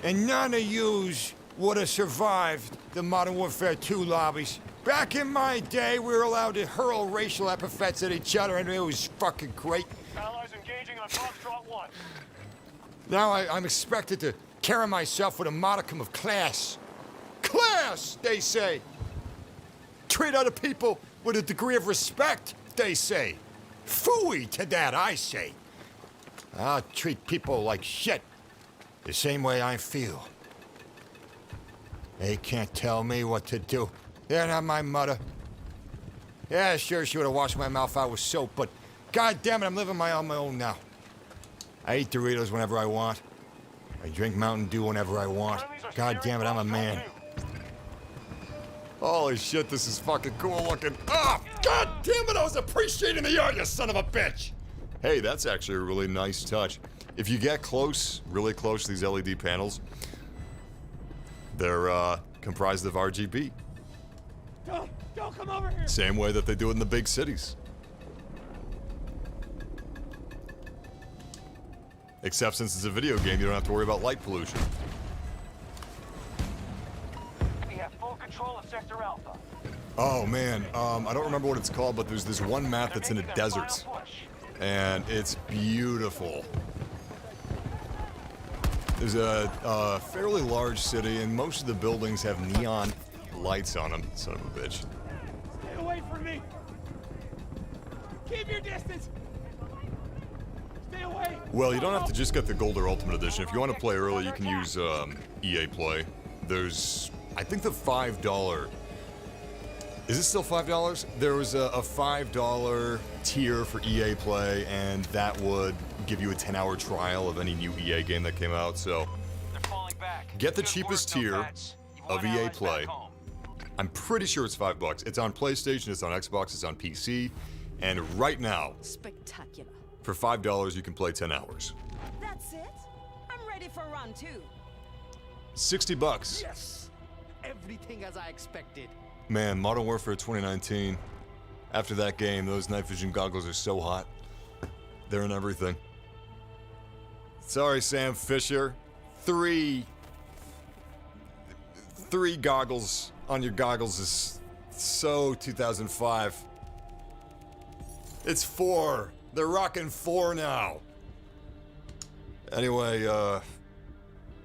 Speaker 1: and none of yous would have survived the Modern Warfare 2 lobbies. Back in my day, we were allowed to hurl racial epithets at each other, and it was fucking great.
Speaker 3: Allies engaging on Foxtrot 1.
Speaker 2: Now I'm expected to carry myself with a modicum of class. Class, they say. Treat other people with a degree of respect, they say. Phooey to that, I say. I'll treat people like shit, the same way I feel. They can't tell me what to do. They're not my mother. Yeah, sure, she would have washed my mouth out with soap, but God damn it, I'm living on my own now. I eat Doritos whenever I want. I drink Mountain Dew whenever I want. God damn it, I'm a man.
Speaker 1: Holy shit, this is fucking cool looking. Ah, God damn it, I was appreciating the art, you son of a bitch! Hey, that's actually a really nice touch. If you get close, really close to these LED panels, they're comprised of RGB.
Speaker 3: Don't come over here.
Speaker 1: Same way that they do it in the big cities. Except since it's a video game, you don't have to worry about light pollution.
Speaker 3: We have full control of Sector Alpha.
Speaker 1: Oh man, I don't remember what it's called, but there's this one map that's in a
Speaker 3: Making a final
Speaker 1: desert.
Speaker 3: push.
Speaker 1: And it's beautiful. There's a fairly large city, and most of the buildings have neon lights on them. Son of a bitch.
Speaker 3: Stay away from me. Keep your distance. Stay away.
Speaker 1: Well, you don't have to just get the Gold or Ultimate Edition. If you want to play early, you can use EA Play. There's, I think, the $5. Is it still $5? There was a $5 tier for EA Play, and that would give you a 10-hour trial of any new EA game that came out. So
Speaker 3: They're falling back.
Speaker 1: get the
Speaker 3: Good
Speaker 1: cheapest
Speaker 3: work,
Speaker 1: tier
Speaker 3: Nomads. You've
Speaker 1: of
Speaker 3: won
Speaker 1: EA
Speaker 3: allies
Speaker 1: Play.
Speaker 3: back home.
Speaker 1: I'm pretty sure it's $5. It's on PlayStation, it's on Xbox, it's on PC, and right now,
Speaker 5: Spectacular.
Speaker 1: for $5, you can play 10 hours.
Speaker 5: That's it? I'm ready for round 2.
Speaker 1: $60.
Speaker 6: Yes! Everything as I expected.
Speaker 1: Man, Modern Warfare 2019. After that game, those night vision goggles are so hot. They're in everything. Sorry, Sam Fisher. Three goggles on your goggles is so 2005. It's 4. They're rocking 4 now. Anyway, $60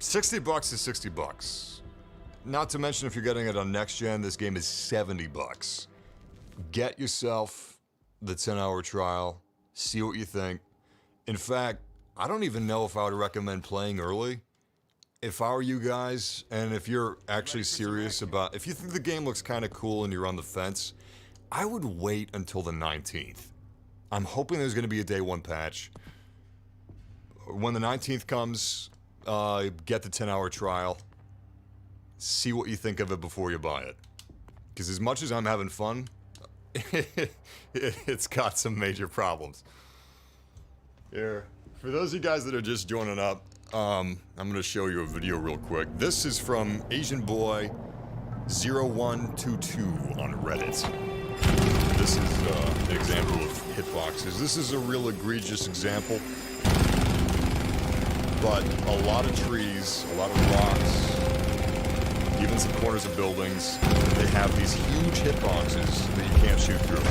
Speaker 1: is $60. Not to mention if you're getting it on next gen, this game is $70. Get yourself the 10-hour trial, see what you think. In fact, I don't even know if I would recommend playing early. If I were you guys, and if you're actually serious about, if you think the game looks kind of cool and you're on the fence, I would wait until the 19th. I'm hoping there's going to be a day one patch. When the 19th comes, get the 10-hour trial. See what you think of it before you buy it. Because as much as I'm having fun, it's got some major problems. Here, for those of you guys that are just joining up, I'm going to show you a video real quick. This is from Asian Boy 0122 on Reddit. This is an example of hitboxes. This is a real egregious example, but a lot of trees, a lot of rocks, even some corners of buildings, they have these huge hitboxes that you can't shoot through.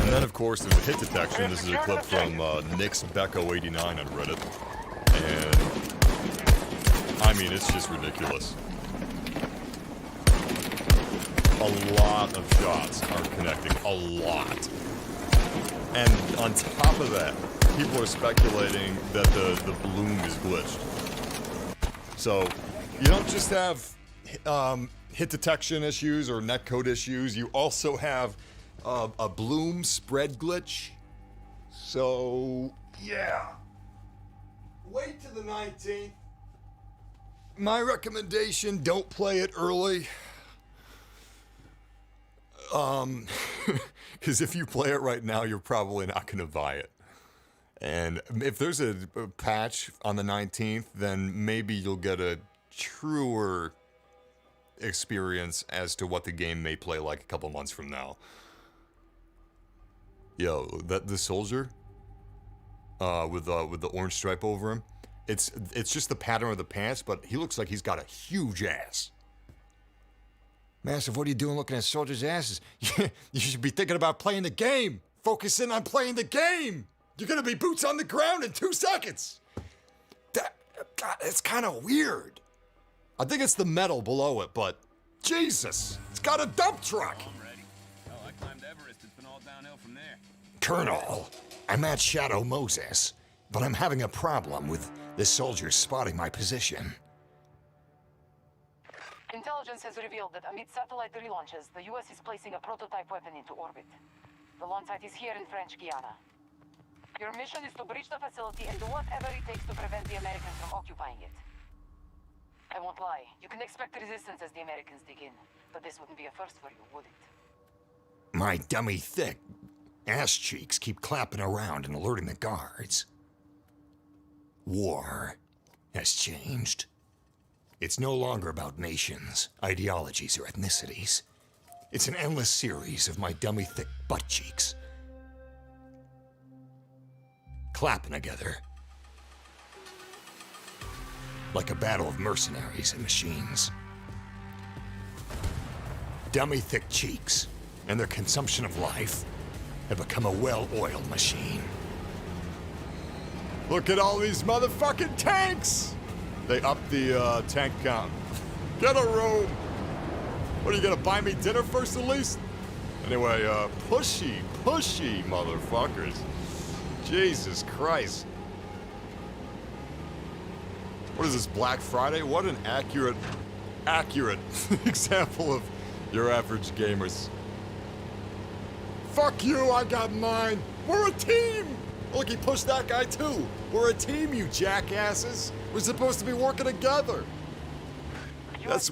Speaker 1: And then, of course, there's a hit detection. This is a clip from Nick's Becco89 on Reddit. And, I mean, it's just ridiculous. A lot of shots are connecting. A lot. And on top of that, people are speculating that the bloom is glitched. So, you don't just have hit detection issues or netcode issues, you also have a bloom spread glitch. So, yeah. Wait to the 19th. My recommendation, don't play it early. Because if you play it right now, you're probably not going to buy it. And if there's a patch on the 19th, then maybe you'll get a truer experience as to what the game may play like a couple months from now. Yo, the soldier with the orange stripe over him, it's just the pattern of the pants, but he looks like he's got a huge ass. Massive, what are you doing looking at soldiers' asses? You should be thinking about playing the game. Focus in on playing the game. You're gonna be boots on the ground in 2 seconds. God, it's kind of weird. I think it's the metal below it, but Jesus, it's got a dump truck.
Speaker 4: I'm ready. Hell, I climbed Everest. It's been all downhill from there.
Speaker 2: Colonel, I'm at Shadow Moses, but I'm having a problem with the soldiers spotting my position.
Speaker 3: Intelligence has revealed that amid satellite relaunches, the U.S. is placing a prototype weapon into orbit. The launch site is here in French Guiana. Your mission is to breach the facility and do whatever it takes to prevent the Americans from occupying it. I won't lie, you can expect resistance as the Americans dig in, but this wouldn't be a first for you, would it?
Speaker 2: My dummy thick ass cheeks keep clapping around and alerting the guards. War has changed. It's no longer about nations, ideologies, or ethnicities. It's an endless series of my dummy thick butt cheeks clapping together. Like a battle of mercenaries and machines. Dummy thick cheeks and their consumption of life have become a well-oiled machine.
Speaker 1: Look at all these motherfucking tanks! They upped the tank count. Get a room! What, are you gonna buy me dinner first at least? Anyway, pushy motherfuckers. Jesus Christ. What is this, Black Friday? What an accurate example of your average gamers. Fuck you, I got mine. We're a team! Look, he pushed that guy too. We're a team, you jackasses. We're supposed to be working together.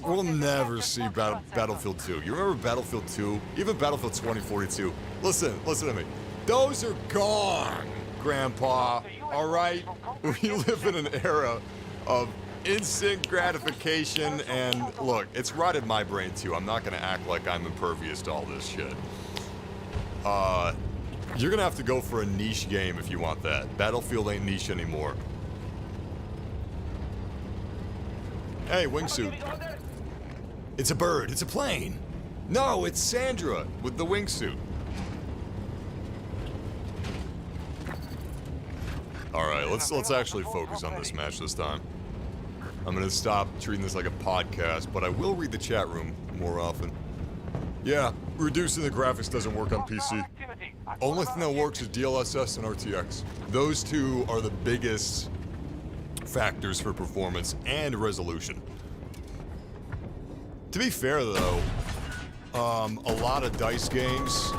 Speaker 1: We'll never see Battlefield 2. You remember Battlefield 2? Even Battlefield 2042. Listen to me. Those are gone, Grandpa. All right? We live in an era of instant gratification, and look, it's rotted my brain too. I'm not gonna act like I'm impervious to all this shit. You're gonna have to go for a niche game if you want that. Battlefield ain't niche anymore. Hey, wingsuit.
Speaker 2: It's a bird. It's a plane.
Speaker 1: No, it's Sandra with the wingsuit. All right, let's actually focus on this match this time. I'm gonna stop treating this like a podcast, but I will read the chat room more often. Yeah, reducing the graphics doesn't work on PC. Only thing that works is DLSS and RTX. Those two are the biggest factors for performance and resolution. To be fair, though, a lot of DICE games,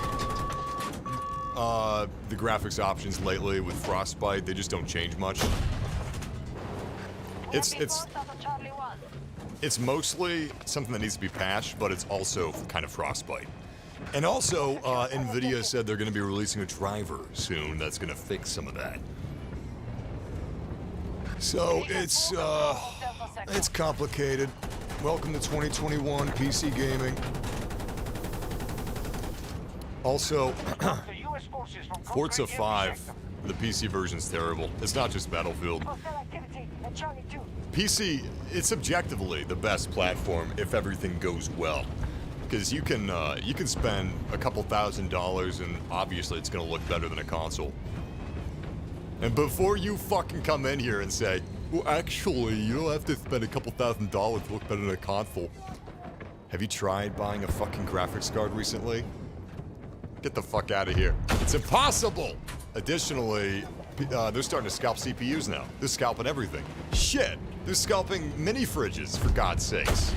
Speaker 1: the graphics options lately with Frostbite, they just don't change much. It's mostly something that needs to be patched, but it's also kind of Frostbite. And also, NVIDIA said they're going to be releasing a driver soon that's going to fix some of that. So it's complicated. Welcome to 2021 PC gaming. Also, Forza 5, the PC version's terrible. It's not just Battlefield. PC, it's objectively the best platform if everything goes well. Because you can spend a couple $1,000s and obviously it's gonna look better than a console. And before you fucking come in here and say, well, actually, you don't have to spend a couple $1,000 to look better than a console. Have you tried buying a fucking graphics card recently? Get the fuck out of here. It's impossible! Additionally, they're starting to scalp CPUs now. They're scalping everything. Shit! They're scalping mini fridges, for God's sakes.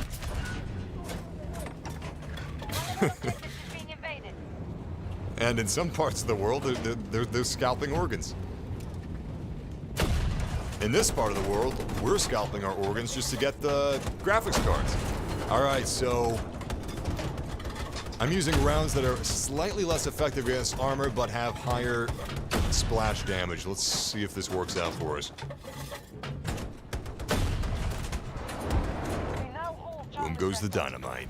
Speaker 1: And in some parts of the world, they're scalping organs. In this part of the world, we're scalping our organs just to get the graphics cards. Alright, so I'm using rounds that are slightly less effective against armor, but have higher splash damage. Let's see if this works out for us. Boom goes the dynamite.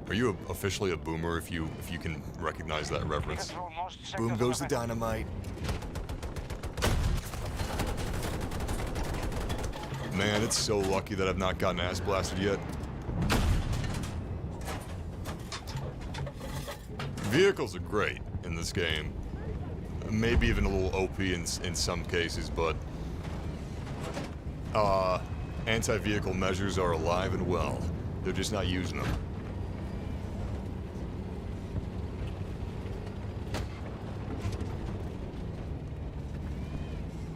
Speaker 1: Are you officially a boomer if you can recognize that reference? Boom goes the dynamite. Man, it's so lucky that I've not gotten ass blasted yet. Vehicles are great in this game. Maybe even a little OP in some cases, but anti-vehicle measures are alive and well. They're just not using them.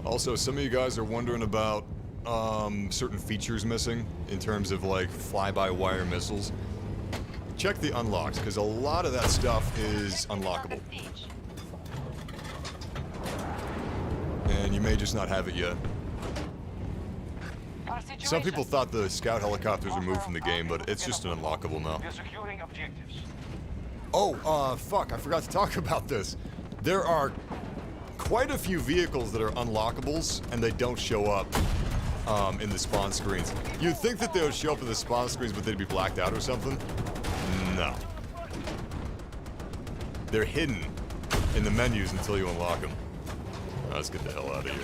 Speaker 1: Also, some of you guys are wondering about certain features missing in terms of like fly-by-wire missiles. Check the unlocks, because a lot of that stuff is unlockable. And you may just not have it yet. Some people thought the scout helicopters were removed from the game, but it's just an unlockable now. Oh, fuck, I forgot to talk about this. There are quite a few vehicles that are unlockables, and they don't show up in the spawn screens. You'd think that they would show up in the spawn screens, but they'd be blacked out or something. No. They're hidden in the menus until you unlock them. Let's get the hell out of here.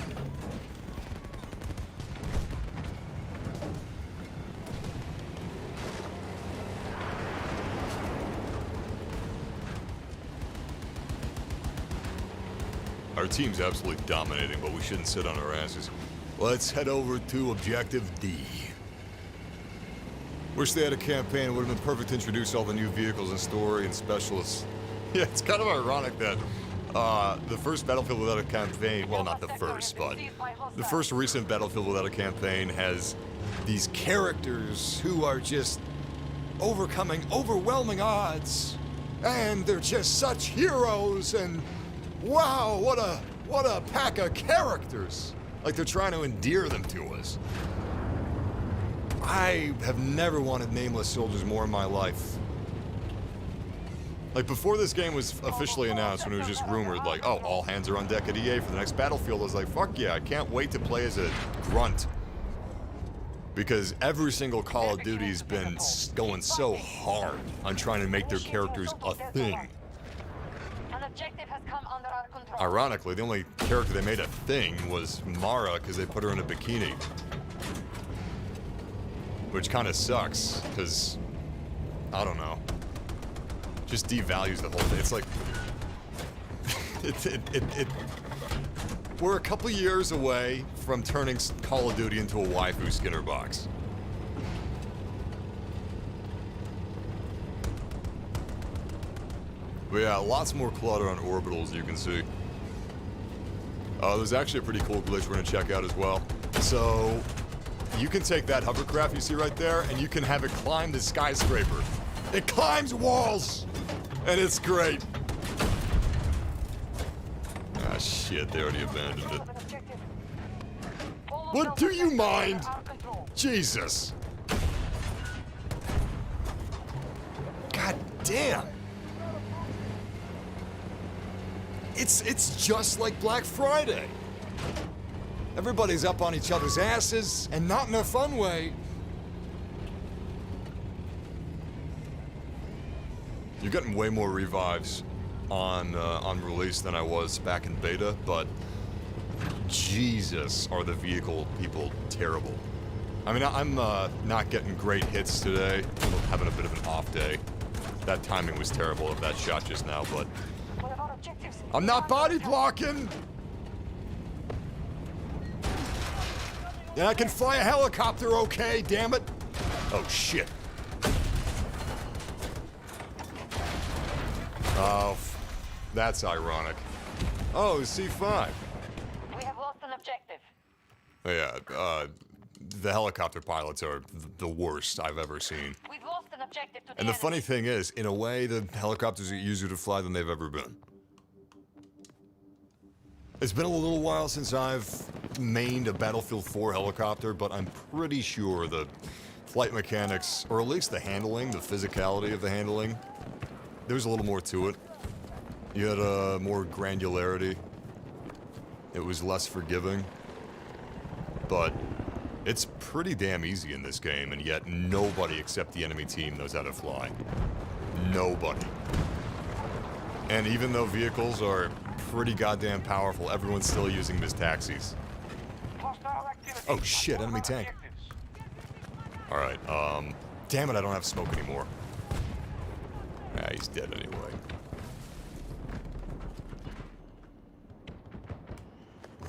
Speaker 1: Our team's absolutely dominating, but we shouldn't sit on our asses. Let's head over to Objective D. Wish they had a campaign. It would have been perfect to introduce all the new vehicles and story and specialists. Yeah, it's kind of ironic that the first Battlefield without a campaign, well, not the first, but the first recent Battlefield without a campaign has these characters who are just overcoming overwhelming odds, and they're just such heroes, and wow, what a pack of characters. Like they're trying to endear them to us. I have never wanted nameless soldiers more in my life. Like before this game was officially announced, when it was just rumored, like, oh, all hands are on deck at EA for the next Battlefield, I was like, fuck yeah, I can't wait to play as a grunt. Because every single Call of Duty's been going so hard on trying to make their characters a thing. Ironically, the only character they made a thing was Mara, because they put her in a bikini. Which kind of sucks, because, I don't know, just devalues the whole thing. It's like, we're a couple years away from turning Call of Duty into a waifu Skinner box. But yeah, lots more clutter on orbitals, you can see. There's actually a pretty cool glitch we're going to check out as well. So, you can take that hovercraft you see right there, and you can have it climb the skyscraper. It climbs walls! And it's great. Ah, shit, they already abandoned it. But do you mind? Jesus. God damn. It's just like Black Friday. Everybody's up on each other's asses, and not in a fun way. You're getting way more revives on release than I was back in beta, but Jesus, are the vehicle people terrible. I mean, I'm not getting great hits today. I'm having a bit of an off day. That timing was terrible of that shot just now, but I'm not body blocking. Yeah, I can fly a helicopter, okay, damn it. Oh, shit. Oh, that's ironic. Oh, C5.
Speaker 3: We have lost an objective.
Speaker 1: Yeah, the helicopter pilots are the worst I've ever seen.
Speaker 3: We've lost an objective to the
Speaker 1: And the
Speaker 3: enemy.
Speaker 1: funny thing is, in a way, the helicopters are easier to fly than they've ever been. It's been a little while since I've mained a Battlefield 4 helicopter, but I'm pretty sure the flight mechanics, or at least the handling, the physicality of the handling, there's a little more to it. You had more granularity. It was less forgiving. But it's pretty damn easy in this game, and yet nobody except the enemy team knows how to fly. Nobody. And even though vehicles are pretty goddamn powerful, everyone's still using them as taxis. Oh shit, enemy tank. Alright, damn it, I don't have smoke anymore. Ah, he's dead anyway.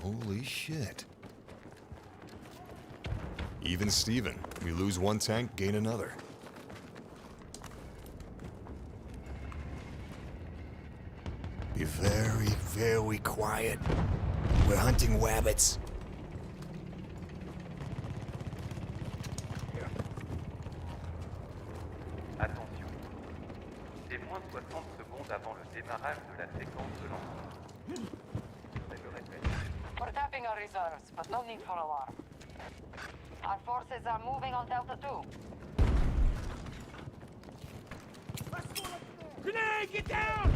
Speaker 1: Holy shit. Even Steven. We lose one tank, gain another. Be very, very quiet. We're hunting wabbits.
Speaker 7: Attention. C'est moins de 60 secondes avant le démarrage de la séquence de lancement. Je le répète.
Speaker 3: We're tapping our reserves, but no need for alarm. Our forces are moving on Delta 2.
Speaker 6: Grenade, get down!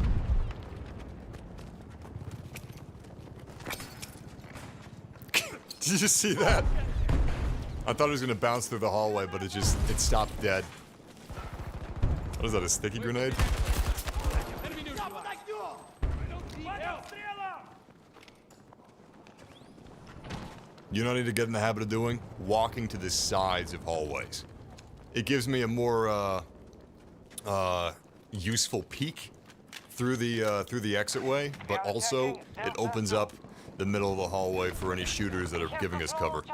Speaker 1: Did you see that? I thought it was gonna bounce through the hallway, but it stopped dead. What is that, a sticky grenade?
Speaker 6: Enemy neutralized.
Speaker 1: You know what I need to get in the habit of doing? Walking to the sides of hallways. It gives me a more, useful peek through the exit way, but also it opens up the middle of the hallway for any shooters that are giving us cover.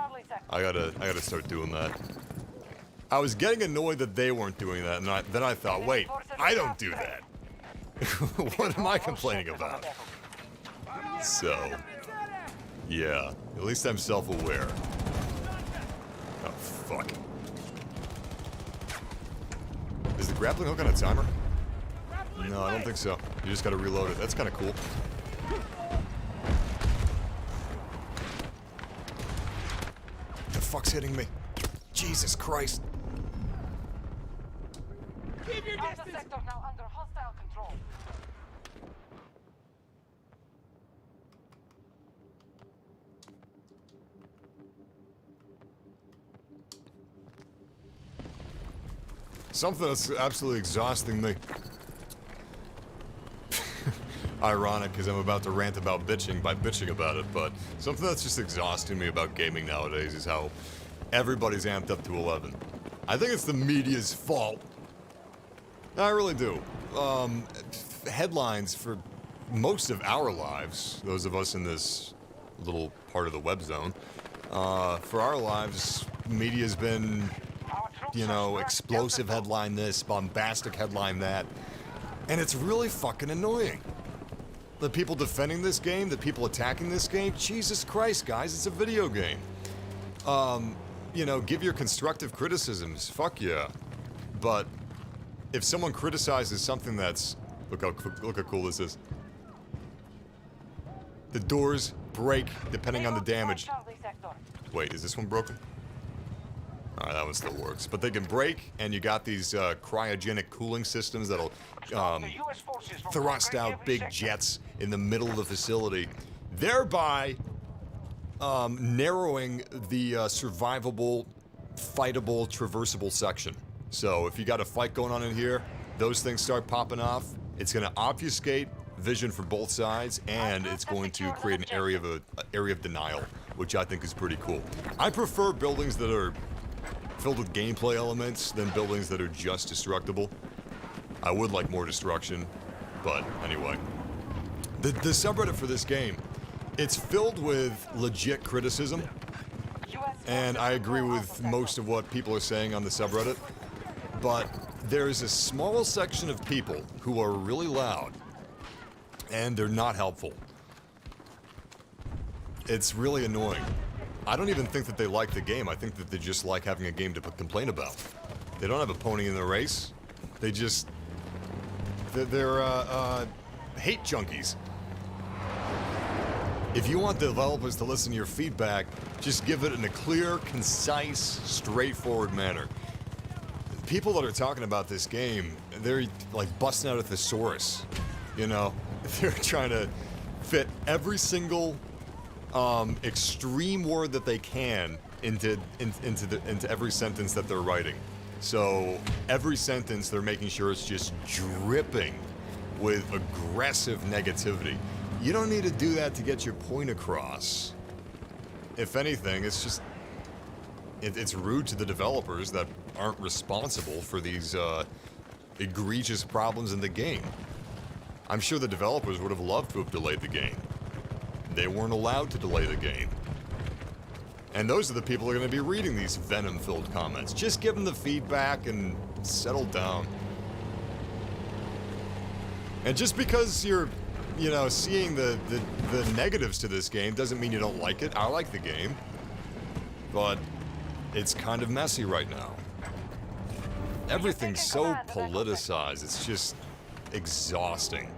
Speaker 1: I gotta start doing that. I was getting annoyed that they weren't doing that, and then I thought, wait, I don't do that. What am I complaining about? So, yeah, at least I'm self-aware. Oh, fuck. Is the grappling hook on a timer? No, I don't think so. You just gotta reload it. That's kind of cool. The fuck's hitting me? Jesus Christ.
Speaker 6: Keep your
Speaker 3: Alpha
Speaker 6: distance!
Speaker 3: sector now under hostile control.
Speaker 1: Something that's absolutely exhausting me. Ironic, because I'm about to rant about bitching by bitching about it, but something that's just exhausting me about gaming nowadays is how everybody's amped up to 11. I think it's the media's fault. I really do. Headlines for most of our lives, those of us in this little part of the web zone, for our lives, media's been, you know, explosive headline this, bombastic headline that. And it's really fucking annoying. The people defending this game, the people attacking this game, Jesus Christ, guys, it's a video game. You know, give your constructive criticisms, fuck yeah. But if someone criticizes something that's... Look how cool this is. The doors break depending on the damage. Wait, is this one broken? Alright, that one still works. But they can break, and you got these cryogenic cooling systems that'll thrust out big jets in the middle of the facility, thereby narrowing the survivable, fightable, traversable section. So if you got a fight going on in here, those things start popping off. It's going to obfuscate vision for both sides, and it's going to create an area of denial, which I think is pretty cool. I prefer buildings that are filled with gameplay elements than buildings that are just destructible. I would like more destruction, but anyway. The subreddit for this game, it's filled with legit criticism, and I agree with most of what people are saying on the subreddit, but there's a small section of people who are really loud, and they're not helpful. It's really annoying. I don't even think that they like the game. I think that they just like having a game to complain about. They don't have a pony in the race. They just... They're hate junkies. If you want developers to listen to your feedback, just give it in a clear, concise, straightforward manner. People that are talking about this game, they're like busting out a thesaurus. You know, they're trying to fit every single extreme word that they can into every sentence that they're writing. So every sentence they're making sure it's just dripping with aggressive negativity. You don't need to do that to get your point across. If anything, it's just it's rude to the developers that aren't responsible for these egregious problems in the game. I'm sure the developers would have loved to have delayed the game. They weren't allowed to delay the game. And those are the people who are going to be reading these venom-filled comments. Just give them the feedback and settle down. And just because you're, you know, seeing the negatives to this game doesn't mean you don't like it. I like the game. But it's kind of messy right now. Everything's so politicized. It's just exhausting.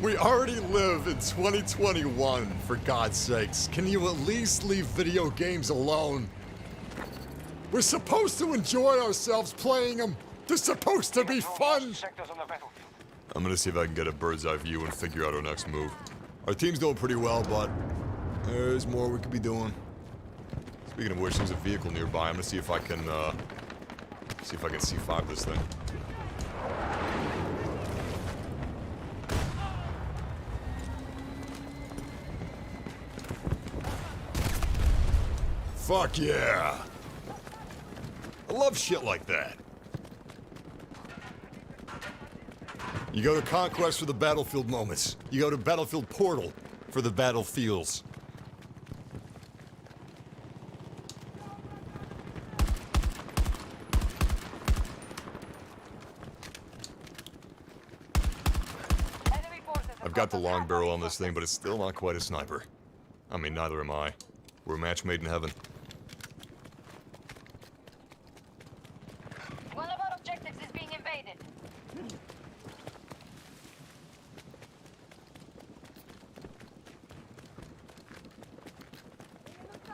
Speaker 1: We already live in 2021, for God's sakes. Can you at least leave video games alone? We're supposed to enjoy ourselves playing them. They're supposed to be fun. I'm gonna see if I can get a bird's eye view and figure out our next move. Our team's doing pretty well, but there's more we could be doing. Speaking of which, there's a vehicle nearby. I'm gonna see if I can C5 this thing. Fuck yeah! I love shit like that. You go to Conquest for the battlefield moments. You go to Battlefield Portal for the battlefields. I've got the long barrel on this thing, but it's still not quite a sniper. I mean, neither am I. We're a match made in heaven.
Speaker 3: One of our objectives is being invaded.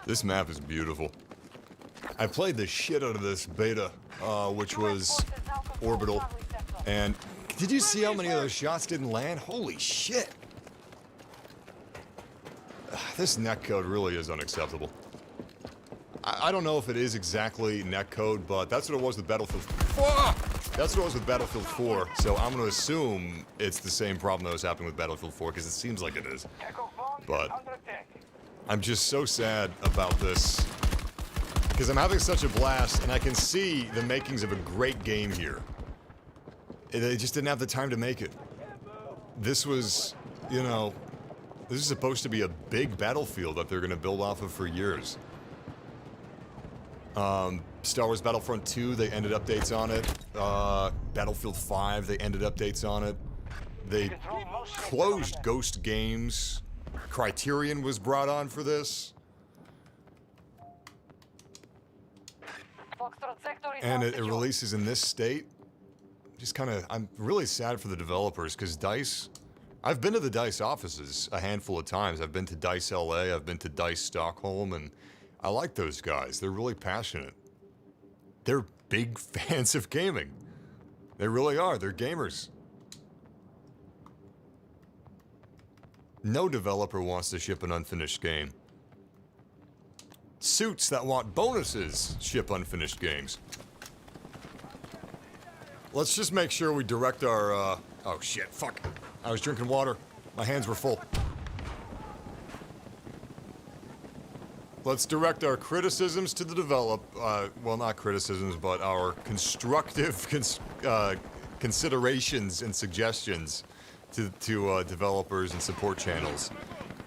Speaker 1: This map is beautiful. I played the shit out of this beta, which was Orbital. And did you see how many of those shots didn't land? Holy shit. This netcode really is unacceptable. I don't know if it is exactly netcode, but that's what it was with Battlefield 4. That's what it was with Battlefield 4, so I'm going to assume it's the same problem that was happening with Battlefield 4, because it seems like it is. But I'm just so sad about this, because I'm having such a blast, and I can see the makings of a great game here. They just didn't have the time to make it. This was, you know, this is supposed to be a big battlefield that they're going to build off of for years. Star Wars Battlefront 2, they ended updates on it. Battlefield 5, they ended updates on it. They closed Ghost Games. Criterion was brought on for this.
Speaker 3: Foxtrot sector is
Speaker 1: And
Speaker 3: now
Speaker 1: it
Speaker 3: secure.
Speaker 1: releases in this state. Just kind of, I'm really sad for the developers because DICE, I've been to the DICE offices a handful of times. I've been to DICE LA, I've been to DICE Stockholm, and I like those guys. They're really passionate. They're big fans of gaming. They really are. They're gamers. No developer wants to ship an unfinished game. Suits that want bonuses ship unfinished games. Let's just make sure we direct our, oh shit, fuck. I was drinking water. My hands were full. Let's direct our criticisms to the well, not criticisms, but our constructive considerations and suggestions to developers and support channels.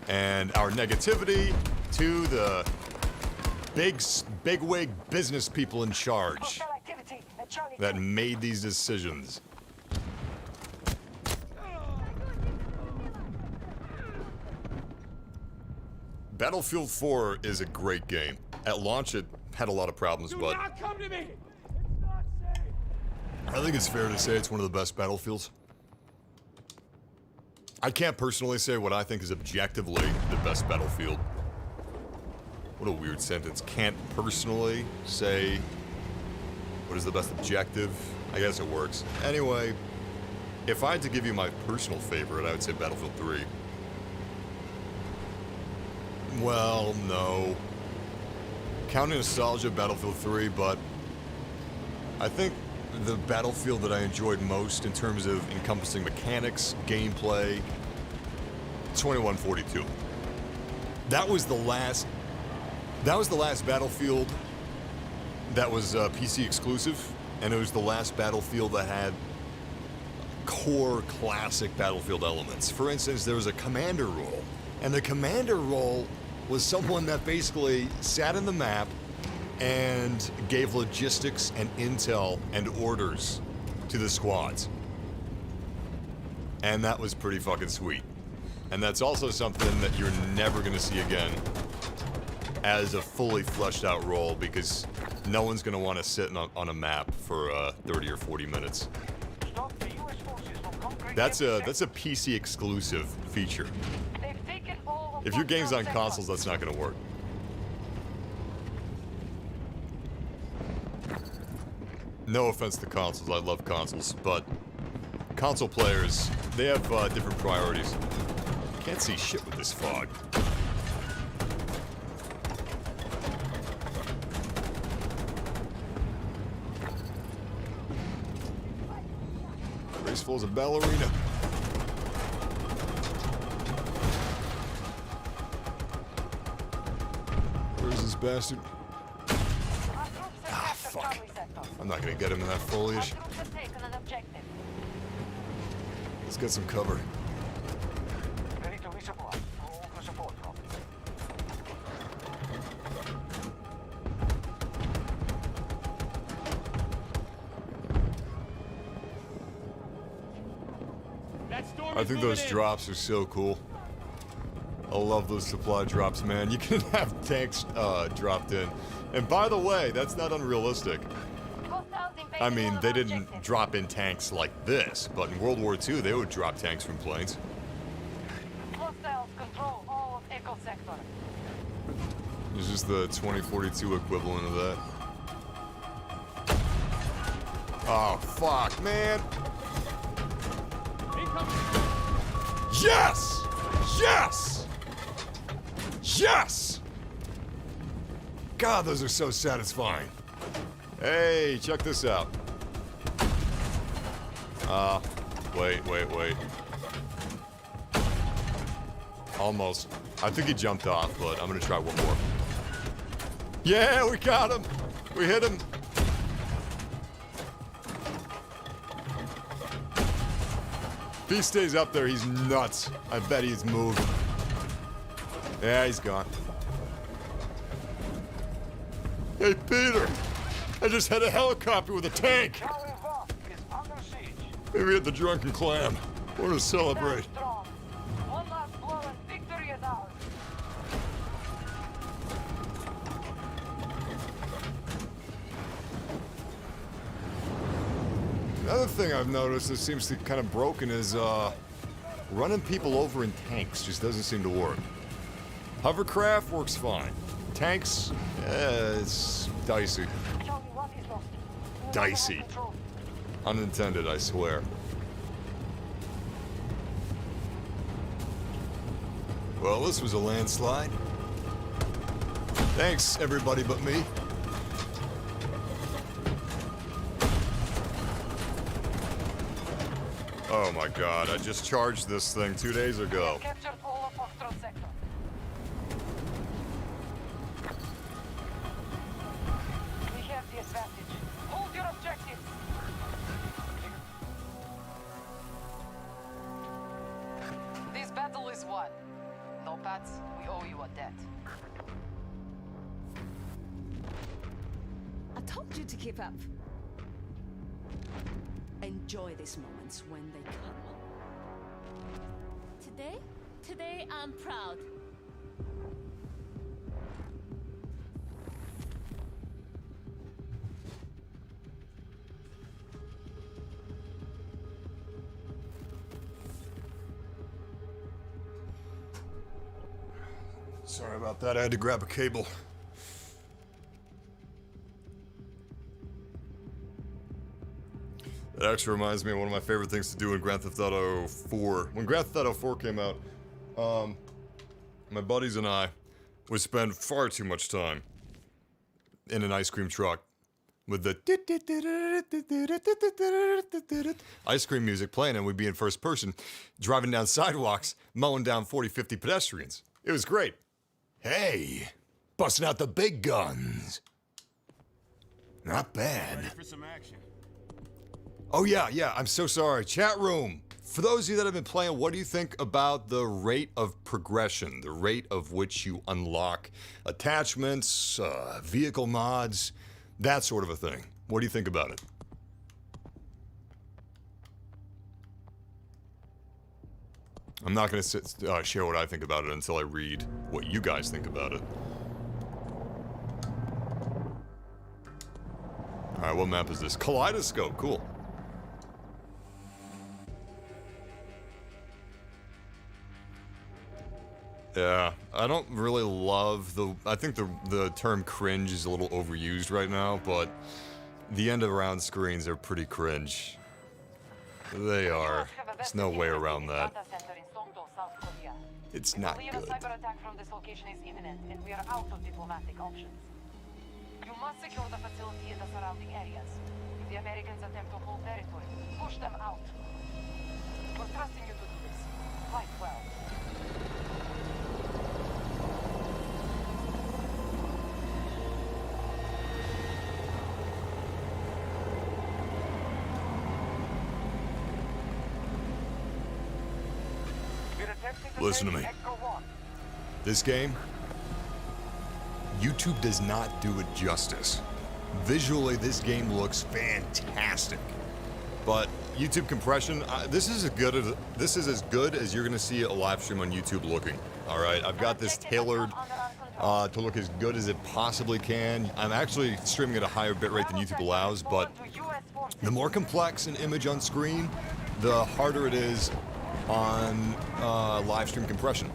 Speaker 1: And our negativity to the bigwig business people in charge
Speaker 3: Hostile activity at Charlie
Speaker 1: that
Speaker 3: 2.
Speaker 1: made these decisions. Battlefield 4 is a great game. At launch, it had a lot of problems,
Speaker 6: Do
Speaker 1: but
Speaker 6: not come to me! It's not safe!
Speaker 1: I think it's fair to say it's one of the best Battlefields. I can't personally say what I think is objectively the best Battlefield. What a weird sentence. Can't personally say what is the best objective. I guess it works. Anyway, if I had to give you my personal favorite, I would say Battlefield 3. Well, no. Counting nostalgia, Battlefield 3, but I think the Battlefield that I enjoyed most in terms of encompassing mechanics, gameplay, 2142. That was the last Battlefield that was PC exclusive, and it was the last Battlefield that had core classic Battlefield elements. For instance, there was a commander role, and the commander role was someone that basically sat in the map and gave logistics and intel and orders to the squads. And that was pretty fucking sweet. And that's also something that you're never gonna see again as a fully fleshed out role, because no one's gonna want to sit on a map for 30 or 40 minutes.
Speaker 3: Stop the US forces from conquering
Speaker 1: That's
Speaker 3: every
Speaker 1: a PC exclusive feature.
Speaker 3: sector. They've taken all of
Speaker 1: If your game's on
Speaker 3: Foxtrot
Speaker 1: consoles,
Speaker 3: sector.
Speaker 1: that's not gonna work. No offense to consoles, I love consoles, but console players, they have different priorities. Can't see shit with this fog. Graceful as a ballerina. Where's this bastard?
Speaker 3: Our troops have captured
Speaker 1: fuck.
Speaker 3: Charlie sector.
Speaker 1: I'm not gonna get him in that foliage.
Speaker 3: Our troops have taken an objective.
Speaker 1: Let's get some cover.
Speaker 3: Ready to resupply. All for support drop.
Speaker 6: That storm
Speaker 1: I
Speaker 6: is
Speaker 1: think
Speaker 6: moving
Speaker 1: those
Speaker 6: in.
Speaker 1: drops are so cool. I love those supply drops, man. You can have tanks dropped in. And by the way, that's not unrealistic.
Speaker 3: Hostiles invading
Speaker 1: I
Speaker 3: all
Speaker 1: mean,
Speaker 3: of
Speaker 1: they
Speaker 3: our
Speaker 1: didn't
Speaker 3: objectives.
Speaker 1: drop in tanks like this, but in World War II, they would drop tanks from planes.
Speaker 3: Hostiles control all of Echo sector.
Speaker 1: It's just the 2042 equivalent of that. Oh, fuck, man.
Speaker 6: Incoming.
Speaker 1: Yes! Yes! Yes! God, those are so satisfying. Hey, check this out. Wait. Almost. I think he jumped off, but I'm gonna try one more. Yeah, we got him! We hit him! If he stays up there, he's nuts. I bet he's moving. Yeah, he's gone. Hey, Peter!
Speaker 2: I just had a helicopter with a tank.
Speaker 6: Charlie Voss is under siege.
Speaker 2: Maybe at the Drunken Clam. Want to celebrate.
Speaker 3: Strong. One last blow and victory is ours.
Speaker 2: Another thing I've noticed that seems to be kind of broken is running people over in tanks just doesn't seem to work. Hovercraft works fine. Tanks, it's dicey.
Speaker 3: Charlie 1 is lost.
Speaker 2: Dicey.
Speaker 3: Control.
Speaker 2: Unintended, I swear. Well, this was a landslide. Thanks, everybody but me. Oh my god, I just charged this thing 2 days ago.
Speaker 3: Captured all of Foxtrot sector. We have the advantage. Hold your objectives. This battle is won. No, Pats, we owe you a debt.
Speaker 5: I told you to keep up. Enjoy these moments when they come.
Speaker 8: Today I'm proud.
Speaker 2: Sorry about that, I had to grab a cable. That actually reminds me of one of my favorite things to do in Grand Theft Auto 4. When Grand Theft Auto 4 came out, my buddies and I would spend far too much time in an ice cream truck with the ice cream music playing, and we'd be in first person, driving down sidewalks, mowing down 40, 50 pedestrians. It was great. Hey, busting out the big guns. Not bad.
Speaker 4: Ready for some action.
Speaker 2: Oh, yeah, I'm so sorry. Chat room. For those of you that have been playing, what do you think about the rate of progression, the rate of which you unlock attachments, vehicle mods, that sort of a thing? What do you think about it? I'm not going to share what I think about it until I read what you guys think about it. All right, what map is this? Kaleidoscope, cool. Yeah, I don't really love I think the term cringe is a little overused right now, but the end of round screens are pretty cringe. They are. There's no way around that. It's not
Speaker 3: We believe
Speaker 2: good.
Speaker 3: a cyber attack from this location is imminent, and we are out of diplomatic options. You must secure the facility and the surrounding areas. If the Americans attempt to hold territory, push them out. We're trusting you to do this. Fight well.
Speaker 2: Listen to me. This game, YouTube does not do it justice. Visually, this game looks fantastic. But YouTube compression, this is as good as you're gonna see a live stream on YouTube looking. All right, I've got this tailored to look as good as it possibly can. I'm actually streaming at a higher bitrate than YouTube allows, but the more complex an image on screen, the harder it is on live stream compression.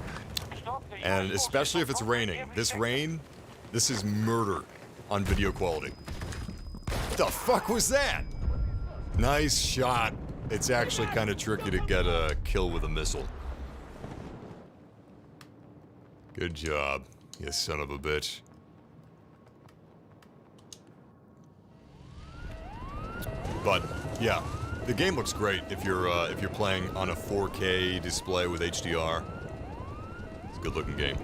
Speaker 2: And especially if it's raining. This is murder on video quality. The fuck was that? Nice shot. It's actually kind of tricky to get a kill with a missile. Good job, you son of a bitch. But yeah, the game looks great if you're playing on a 4K display with HDR. It's a good-looking game.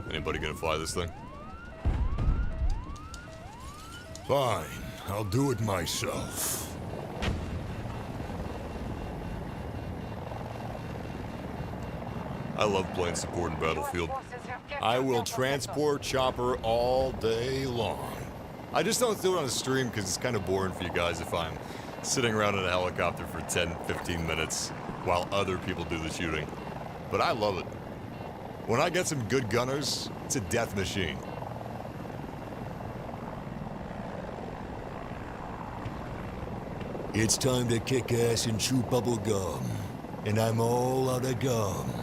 Speaker 2: Anybody gonna fly this thing? Fine, I'll do it myself.
Speaker 1: I love playing support in Battlefield.
Speaker 3: US forces have captured
Speaker 1: I will
Speaker 3: Delta sector.
Speaker 1: transport chopper all day long. I just don't do it on a stream because it's kind of boring for you guys if I'm sitting around in a helicopter for 10, 15 minutes while other people do the shooting. But I love it. When I get some good gunners, it's a death machine.
Speaker 2: It's time to kick ass and chew bubble gum. And I'm all out of gum.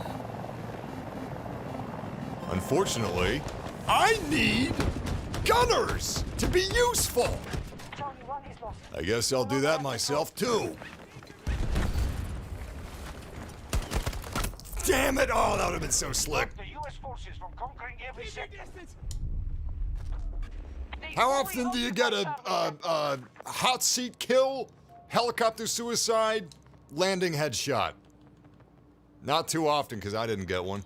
Speaker 1: Unfortunately, I need gunners to be useful.
Speaker 3: Charlie 1 is lost.
Speaker 1: I guess I'll do that myself too. Damn it! Oh, that would have been so slick.
Speaker 6: The US forces from conquering every sector.
Speaker 1: How often do you get a hot seat kill, helicopter suicide, landing headshot? Not too often, because I didn't get one.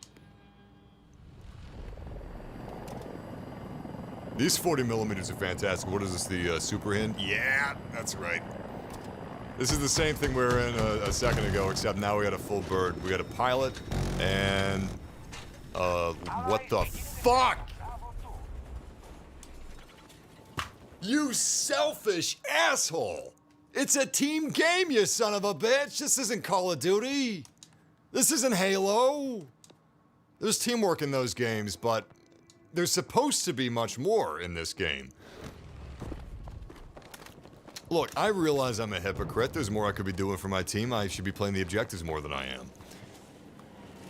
Speaker 1: These 40 millimeters are fantastic. What is this, the Super Hind? Yeah, that's right. This is the same thing we were in a second ago, except now we got a full bird. We got a pilot, and what the fuck? You selfish asshole! It's a team game, you son of a bitch! This isn't Call of Duty! This isn't Halo! There's teamwork in those games, but there's supposed to be much more in this game. Look, I realize I'm a hypocrite. There's more I could be doing for my team. I should be playing the objectives more than I am.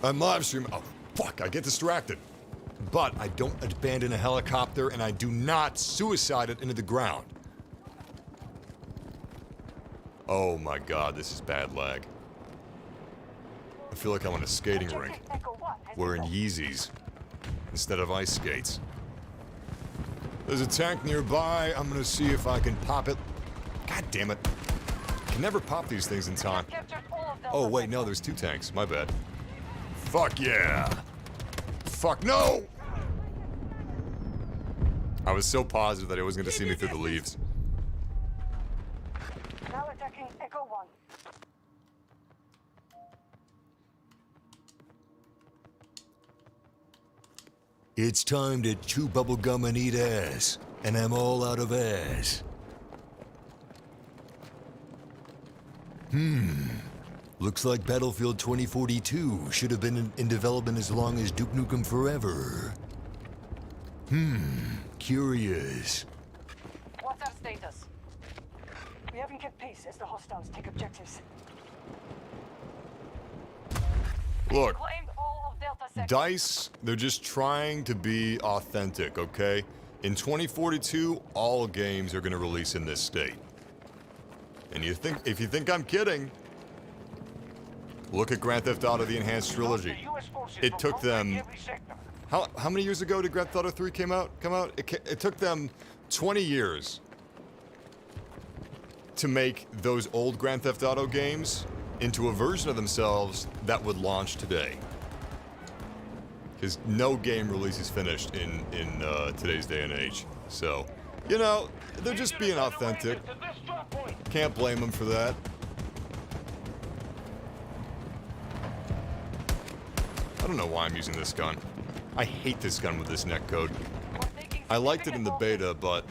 Speaker 1: I'm live streaming. Oh, fuck, I get distracted. But I don't abandon a helicopter, and I do not suicide it into the ground. Oh my god, this is bad lag. I feel like I'm on a skating rink, wearing Yeezys instead of ice skates. There's a tank nearby. I'm gonna see if I can pop it. God damn it. I can never pop these things in time. Oh wait, no, there's 2 tanks. My bad. Fuck yeah. Fuck no! I was so positive that he wasn't gonna see me through the leaves.
Speaker 3: Now attacking Echo 1.
Speaker 2: It's time to chew bubble gum and eat ass. And I'm all out of ass. Looks like Battlefield 2042 should have been in development as long as Duke Nukem Forever. Curious.
Speaker 3: What's our status? We haven't kept pace as the hostiles take objectives.
Speaker 1: Look,
Speaker 3: Claimed all of Delta sector.
Speaker 1: DICE, they're just trying to be authentic, okay? In 2042, all games are gonna release in this state. And if you think I'm kidding, look at Grand Theft Auto: The Enhanced Trilogy. It took them how many years ago did Grand Theft Auto 3 come out? It took them 20 years to make those old Grand Theft Auto games into a version of themselves that would launch today. Because no game releases finished in today's day and age. So, you know, they're just being authentic. Can't blame them for that. I don't know why I'm using this gun. I hate this gun with this netcode. I liked it in the beta, but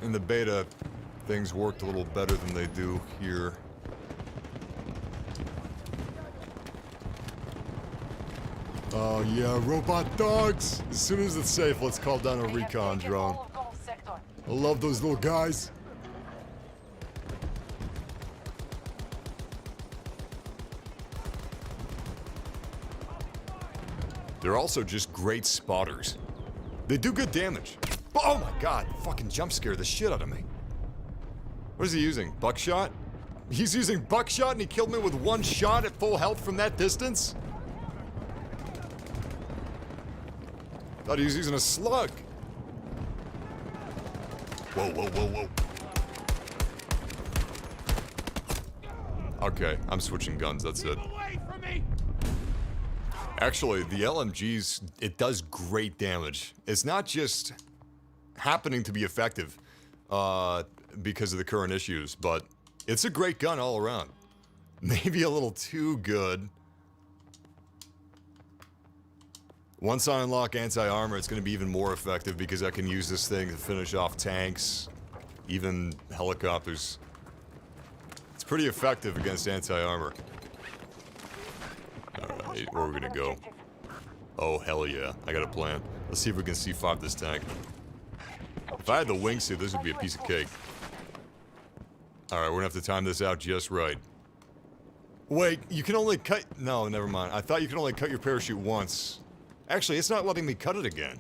Speaker 1: in the beta, things worked a little better than they do here. Oh yeah, robot dogs! As soon as it's safe, let's call down a recon drone. I love those little guys. They're also just great spotters. They do good damage. Oh my god, fucking jump scare the shit out of me. What is he using? Buckshot? He's using buckshot and he killed me with 1 shot at full health from that distance? Thought he was using a slug. Whoa, whoa, whoa, whoa. Okay, I'm switching guns, that's it. Actually, the LMGs, it does great damage. It's not just happening to be effective because of the current issues, but It's a great gun all around. Maybe a little too good. Once I unlock anti-armor, it's going to be even more effective because I can use this thing to finish off tanks, even helicopters. It's pretty effective against anti-armor. Alright, where are we going to go? Oh, hell yeah. I got a plan. Let's see if we can C5 this tank. If I had the wingsuit, this would be a piece of cake. Alright, we're going to have to time this out just right. Wait, you can only cut... No, never mind. I thought you could only cut your parachute once. Actually, it's not letting me cut it again.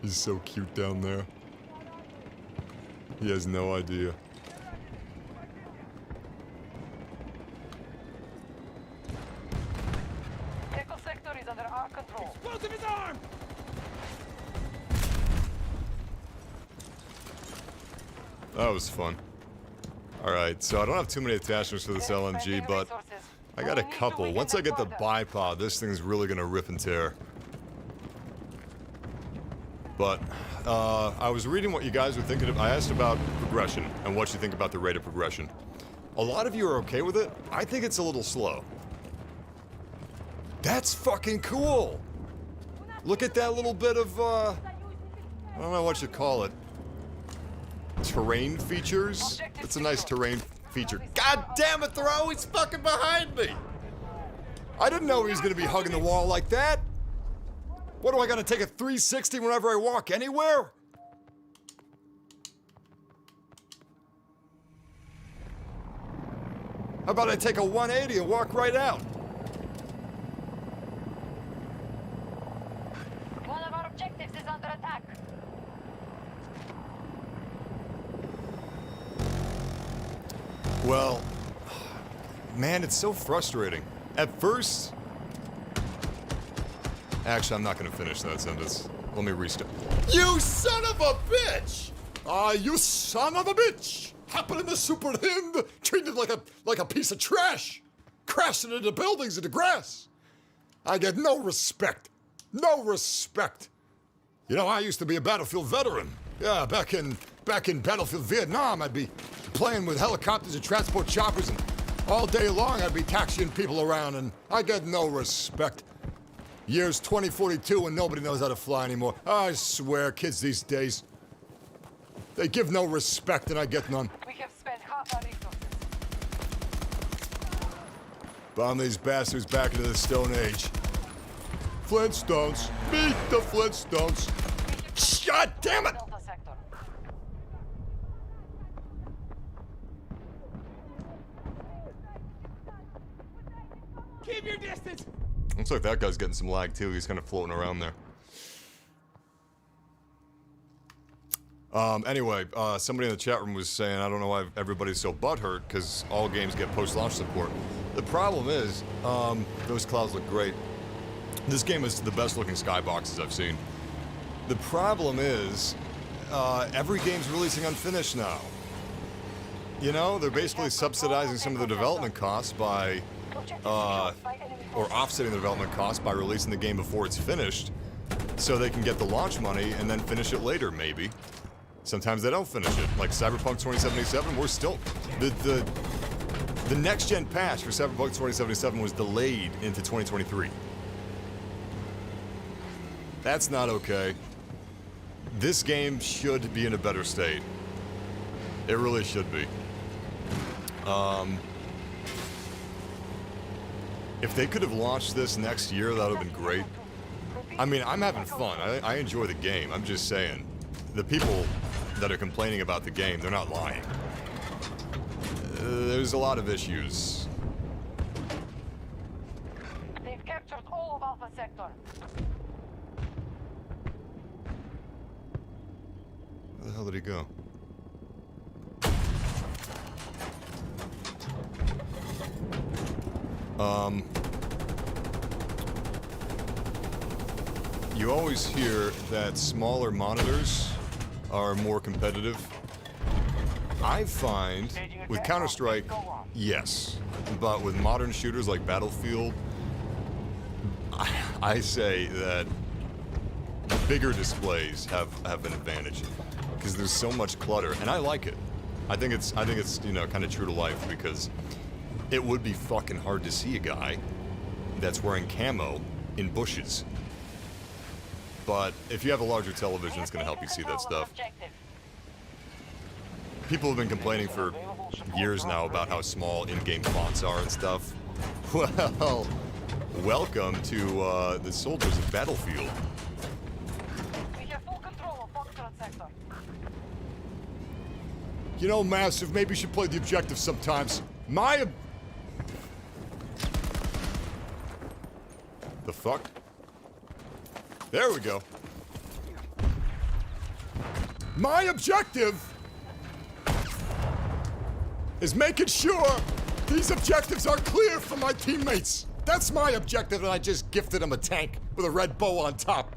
Speaker 1: He's so cute down there. He has no idea.
Speaker 3: Echo sector is under our control.
Speaker 4: Explosive is armed!
Speaker 1: That was fun. Alright, so I don't have too many attachments for this LMG, but I got a couple. Once I get the bipod, this thing's really gonna rip and tear. But, I was reading what you guys were thinking of. I asked about progression and what you think about the rate of progression. A lot of you are okay with it. I think it's a little slow. That's fucking cool! Look at that little bit of, I don't know what you call it. Terrain features? It's a nice terrain feature. God damn it, they're always fucking behind me! I didn't know he was gonna be hugging the wall like that! What do I gotta take a 360 whenever I walk anywhere? How about I take a 180 and walk right out?
Speaker 3: One of our objectives is under attack.
Speaker 1: Well, man, it's so frustrating. At first... Actually, I'm not gonna finish that sentence. Let me restart. You son of a bitch! You son of a bitch! Happening to Super Hind, treated like a piece of trash! Crashing into buildings into grass! I get no respect. No respect. You know, I used to be a battlefield veteran. Yeah, back in Battlefield Vietnam, I'd be playing with helicopters and transport choppers, and all day long I'd be taxiing people around, and I get no respect. Year's 2042 and nobody knows how to fly anymore. I swear, kids these days, they give no respect and I get none.
Speaker 3: We have spent half our resources.
Speaker 1: Bomb these bastards back into the Stone Age. Flintstones. Meet the Flintstones. God damn it!
Speaker 3: Delta sector.
Speaker 4: Keep your distance!
Speaker 1: Looks like that guy's getting some lag too. He's kind of floating around there. Anyway, somebody in the chat room was saying, I don't know why everybody's so butthurt, because all games get post-launch support. The problem is, those clouds look great. This game is the best-looking skyboxes I've seen. The problem is, every game's releasing unfinished now. You know, they're basically subsidizing some of the development costs by, or offsetting the development costs by releasing the game before it's finished, so they can get the launch money and then finish it later, maybe. Sometimes they don't finish it. Like Cyberpunk 2077, we're still... The next-gen patch for Cyberpunk 2077 was delayed into 2023. That's not okay. This game should be in a better state. It really should be. If they could have launched this next year, that would have been great. I mean, I'm having fun. I enjoy the game. I'm just saying, the people that are complaining about the game, they're not lying. There's a lot of issues.
Speaker 3: They've captured all of Alpha sector.
Speaker 1: Where the hell did he go? You always hear that smaller monitors are more competitive. I find with Counter-Strike, yes, but with modern shooters like Battlefield, I say that bigger displays have an advantage because there's so much clutter, and I like it. I think it's you know, kind of true to life, because it would be fucking hard to see a guy that's wearing camo in bushes. But if you have a larger television, it's going to help you see that stuff. People have been complaining for years now about how small in-game fonts are and stuff. Well, welcome to the soldiers of Battlefield.
Speaker 3: We have full control of Foxtrot sector.
Speaker 2: You know, Massive, maybe you should play the objective sometimes.
Speaker 1: The fuck? There we go.
Speaker 2: My objective is making sure these objectives are clear for my teammates. That's my objective, and I just gifted him a tank with a red bow on top.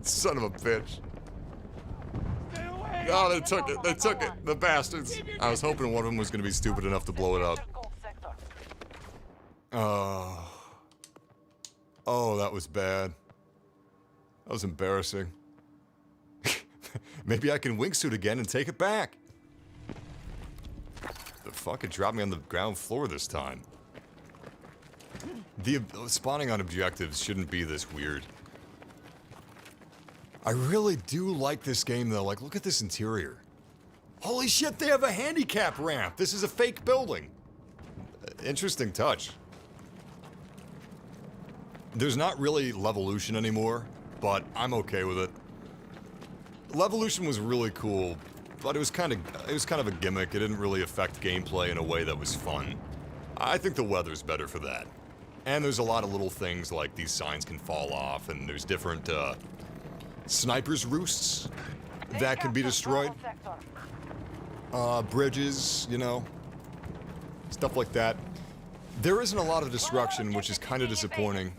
Speaker 1: Son of a bitch. Oh, they took it. They took it. The bastards. I was hoping one of them was going to be stupid enough to blow it up. Oh. Oh, that was bad. That was embarrassing. Maybe I can wingsuit again and take it back. The fuck, it dropped me on the ground floor this time. The spawning on objectives shouldn't be this weird. I really do like this game, though. Like, look at this interior.
Speaker 2: Holy shit, they have a handicap ramp.
Speaker 1: This is a fake building. Interesting touch. There's not really Levolution anymore, but I'm okay with it. Levolution was really cool, but it was kind of a gimmick. It didn't really affect gameplay in a way that was fun. I think the weather's better for that. And there's a lot of little things like these signs can fall off, and there's different snipers' roosts that can be destroyed. Bridges, you know, stuff like that. There isn't a lot of destruction, which is kind of disappointing.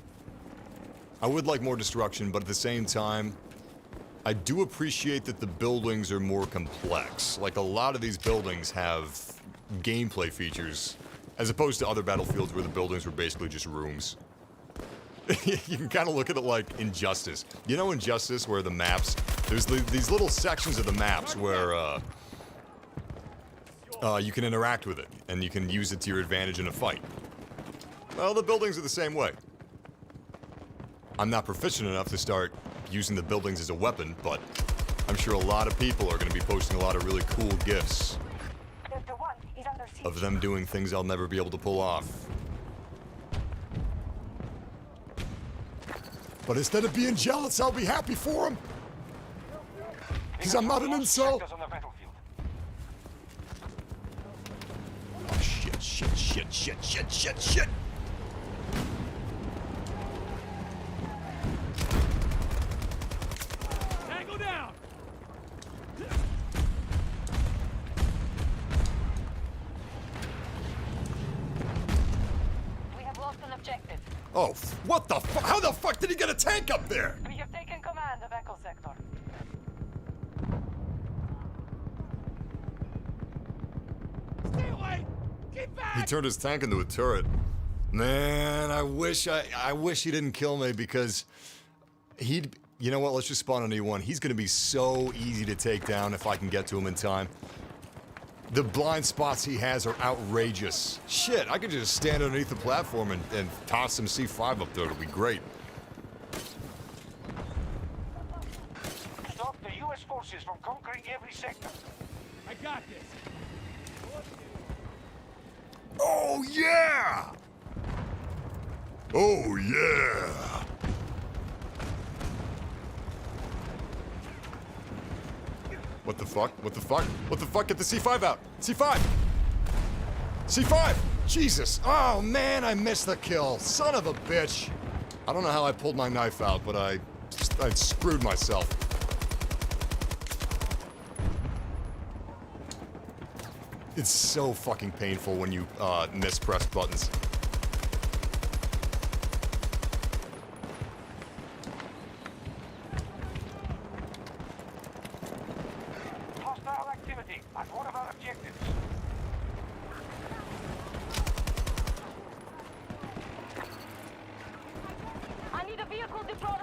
Speaker 1: I would like more destruction, but at the same time, I do appreciate that the buildings are more complex. Like, a lot of these buildings have gameplay features, as opposed to other Battlefields where the buildings were basically just rooms. You can kind of look at it like Injustice. You know Injustice, where the maps, there's these little sections of the maps where you can interact with it, and you can use it to your advantage in a fight. Well, the buildings are the same way. I'm not proficient enough to start using the buildings as a weapon, but I'm sure a lot of people are going to be posting a lot of really cool GIFs of them doing things I'll never be able to pull off.
Speaker 2: But instead of being jealous, I'll be happy for him. Because I'm not an insult.
Speaker 1: Oh, shit, shit, shit, shit, shit, shit, shit!
Speaker 4: Tango down!
Speaker 3: We have lost an objective.
Speaker 2: Oh, what the fuck? How the fuck did he get a tank up there?
Speaker 3: We have taken command of Echo Sector.
Speaker 4: Stay away! Keep back!
Speaker 1: He turned his tank into a turret. Man, I wish he didn't kill me, because you know what, let's just spawn an E1. He's gonna be so easy to take down if I can get to him in time. The blind spots he has are outrageous. Shit, I could just stand underneath the platform and toss some C5 up there. It'll be great.
Speaker 6: Stop the U.S. forces from conquering every sector.
Speaker 4: I got this!
Speaker 2: Oh, yeah! Oh, yeah!
Speaker 1: What the fuck? What the fuck? What the fuck? Get the C5 out! C5! C5!
Speaker 2: Jesus! Oh, man, I missed the kill. Son of a bitch.
Speaker 1: I don't know how I pulled my knife out, but I screwed myself. It's so fucking painful when you mispress buttons.
Speaker 6: Hostile activity at one of our objectives.
Speaker 3: I need a vehicle deployed.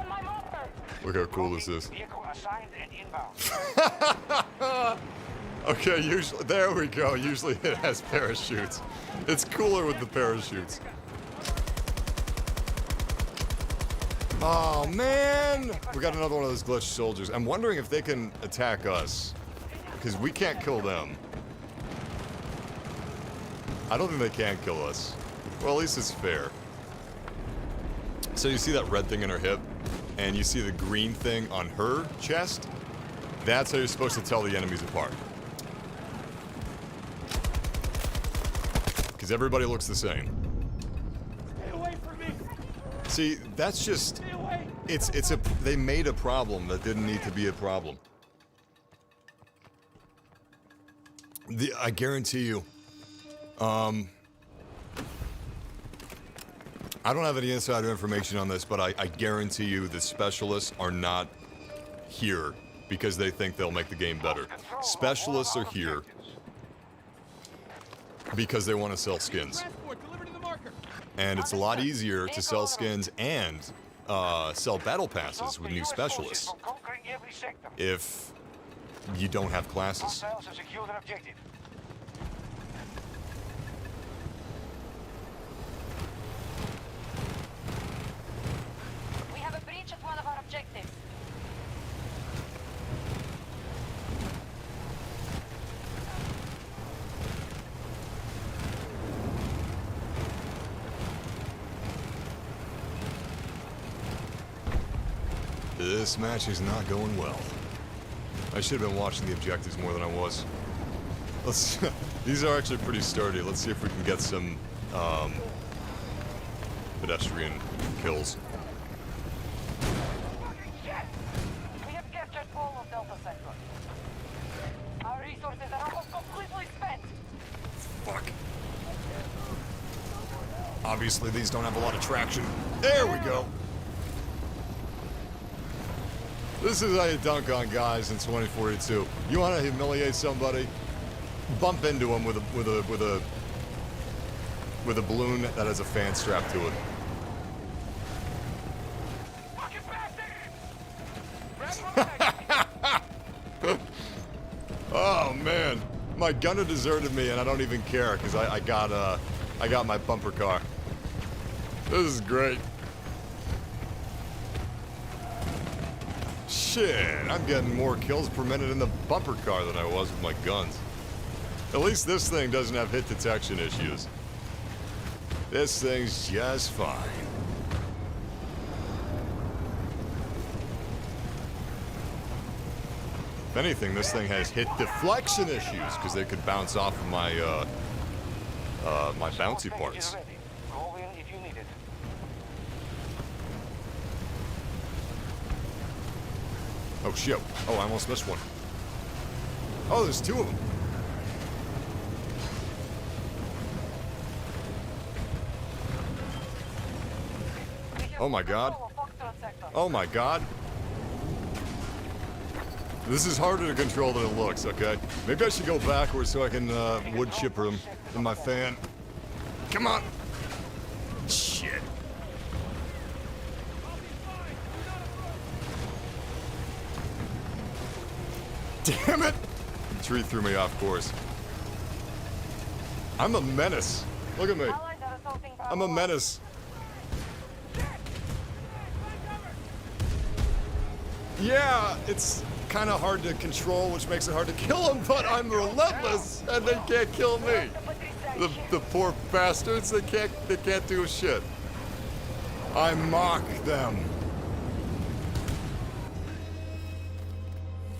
Speaker 1: Look how cool this is.
Speaker 6: Vehicle assigned and inbound.
Speaker 1: Okay, usually, there we go. Usually it has parachutes. It's cooler with the parachutes. Oh, man. We got another one of those glitched soldiers. I'm wondering if they can attack us. Because we can't kill them. I don't think they can kill us. Well, at least it's fair. So you see that red thing in her hip? And you see the green thing on her chest? That's how you're supposed to tell the enemies apart. Because everybody looks the same.
Speaker 6: Stay away from me!
Speaker 1: See, that's just...
Speaker 6: Stay away!
Speaker 1: They made a problem that didn't need to be a problem. I guarantee you, I don't have any insider information on this, but I guarantee you the specialists are not here because they think they'll make the game better. Specialists are here because they want to sell skins. And it's a lot easier to sell skins and sell battle passes with new specialists if you don't have classes.
Speaker 6: Hostiles have secured an objective.
Speaker 8: We have a breach at one of our objectives.
Speaker 1: This match is not going well. I should have been watching the objectives more than I was. Let's. These are actually pretty sturdy. Let's see if we can get some pedestrian kills.
Speaker 3: We have captured all of Delta Sector. Our resources are almost completely spent.
Speaker 1: Fuck. Obviously, these don't have a lot of traction. There we go. This is how you dunk on guys in 2042. You want to humiliate somebody? Bump into them with a balloon that has a fan strapped to it. Oh man, my gunner deserted me, and I don't even care because I got my bumper car. This is great. Shit, I'm getting more kills per minute in the bumper car than I was with my guns. At least this thing doesn't have hit detection issues. This thing's just fine. If anything, this thing has hit deflection issues because they could bounce off of my my bouncy parts.
Speaker 6: Go in if you need it.
Speaker 1: Oh shit. Oh, I almost missed one. Oh, there's two of them. Oh my god. Oh my god. This is harder to control than it looks, okay? Maybe I should go backwards so I can wood chipper him in my fan. Come on. Shit. Damn it! The tree threw me off course. I'm a menace. Look at me. I'm a menace. Yeah, it's kind of hard to control, which makes it hard to kill them, but I'm relentless, and they can't kill me. The poor bastards, they can't do shit. I mock them.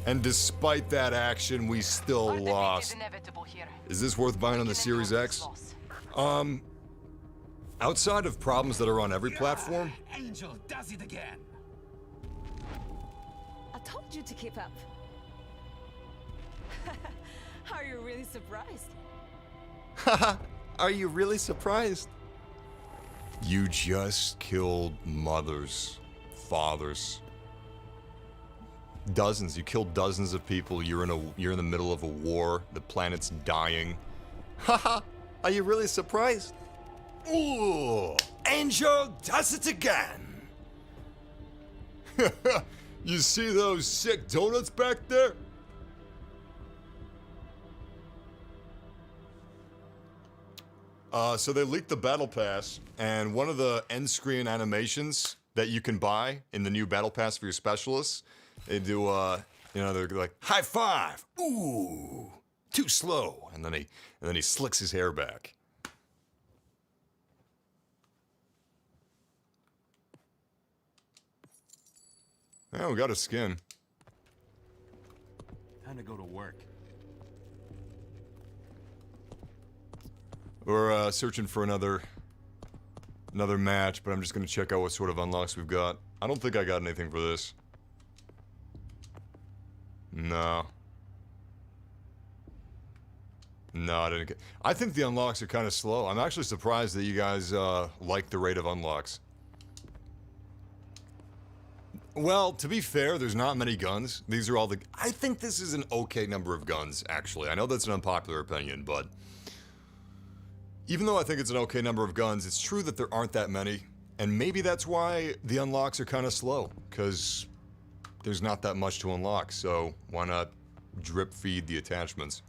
Speaker 1: And despite that action, we still lost. Is this worth buying on the Series X? Outside of problems that are on every platform,
Speaker 4: Angel does it again.
Speaker 5: I told you to keep up. Are you really surprised?
Speaker 1: Haha, are you really surprised? You just killed mothers, fathers, dozens. You killed dozens of people. You're in the middle of a war. The planet's dying. Haha, are you really surprised? Ooh, Angel does it again. You see those sick donuts back there? So they leaked the battle pass, and one of the end screen animations that you can buy in the new battle pass for your specialists, they do, they're like, high five, ooh, too slow, and then he slicks his hair back. Yeah, we got a skin.
Speaker 4: Time to go to work.
Speaker 1: We're searching for another match, but I'm just gonna check out what sort of unlocks we've got. I don't think I got anything for this. No. No, I didn't get... I think the unlocks are kind of slow. I'm actually surprised that you guys like the rate of unlocks. Well, to be fair, there's not many guns. These are all the... I think this is an okay number of guns, actually. I know that's an unpopular opinion, but... even though I think it's an okay number of guns, it's true that there aren't that many. And maybe that's why the unlocks are kind of slow, because there's not that much to unlock, so why not drip feed the attachments?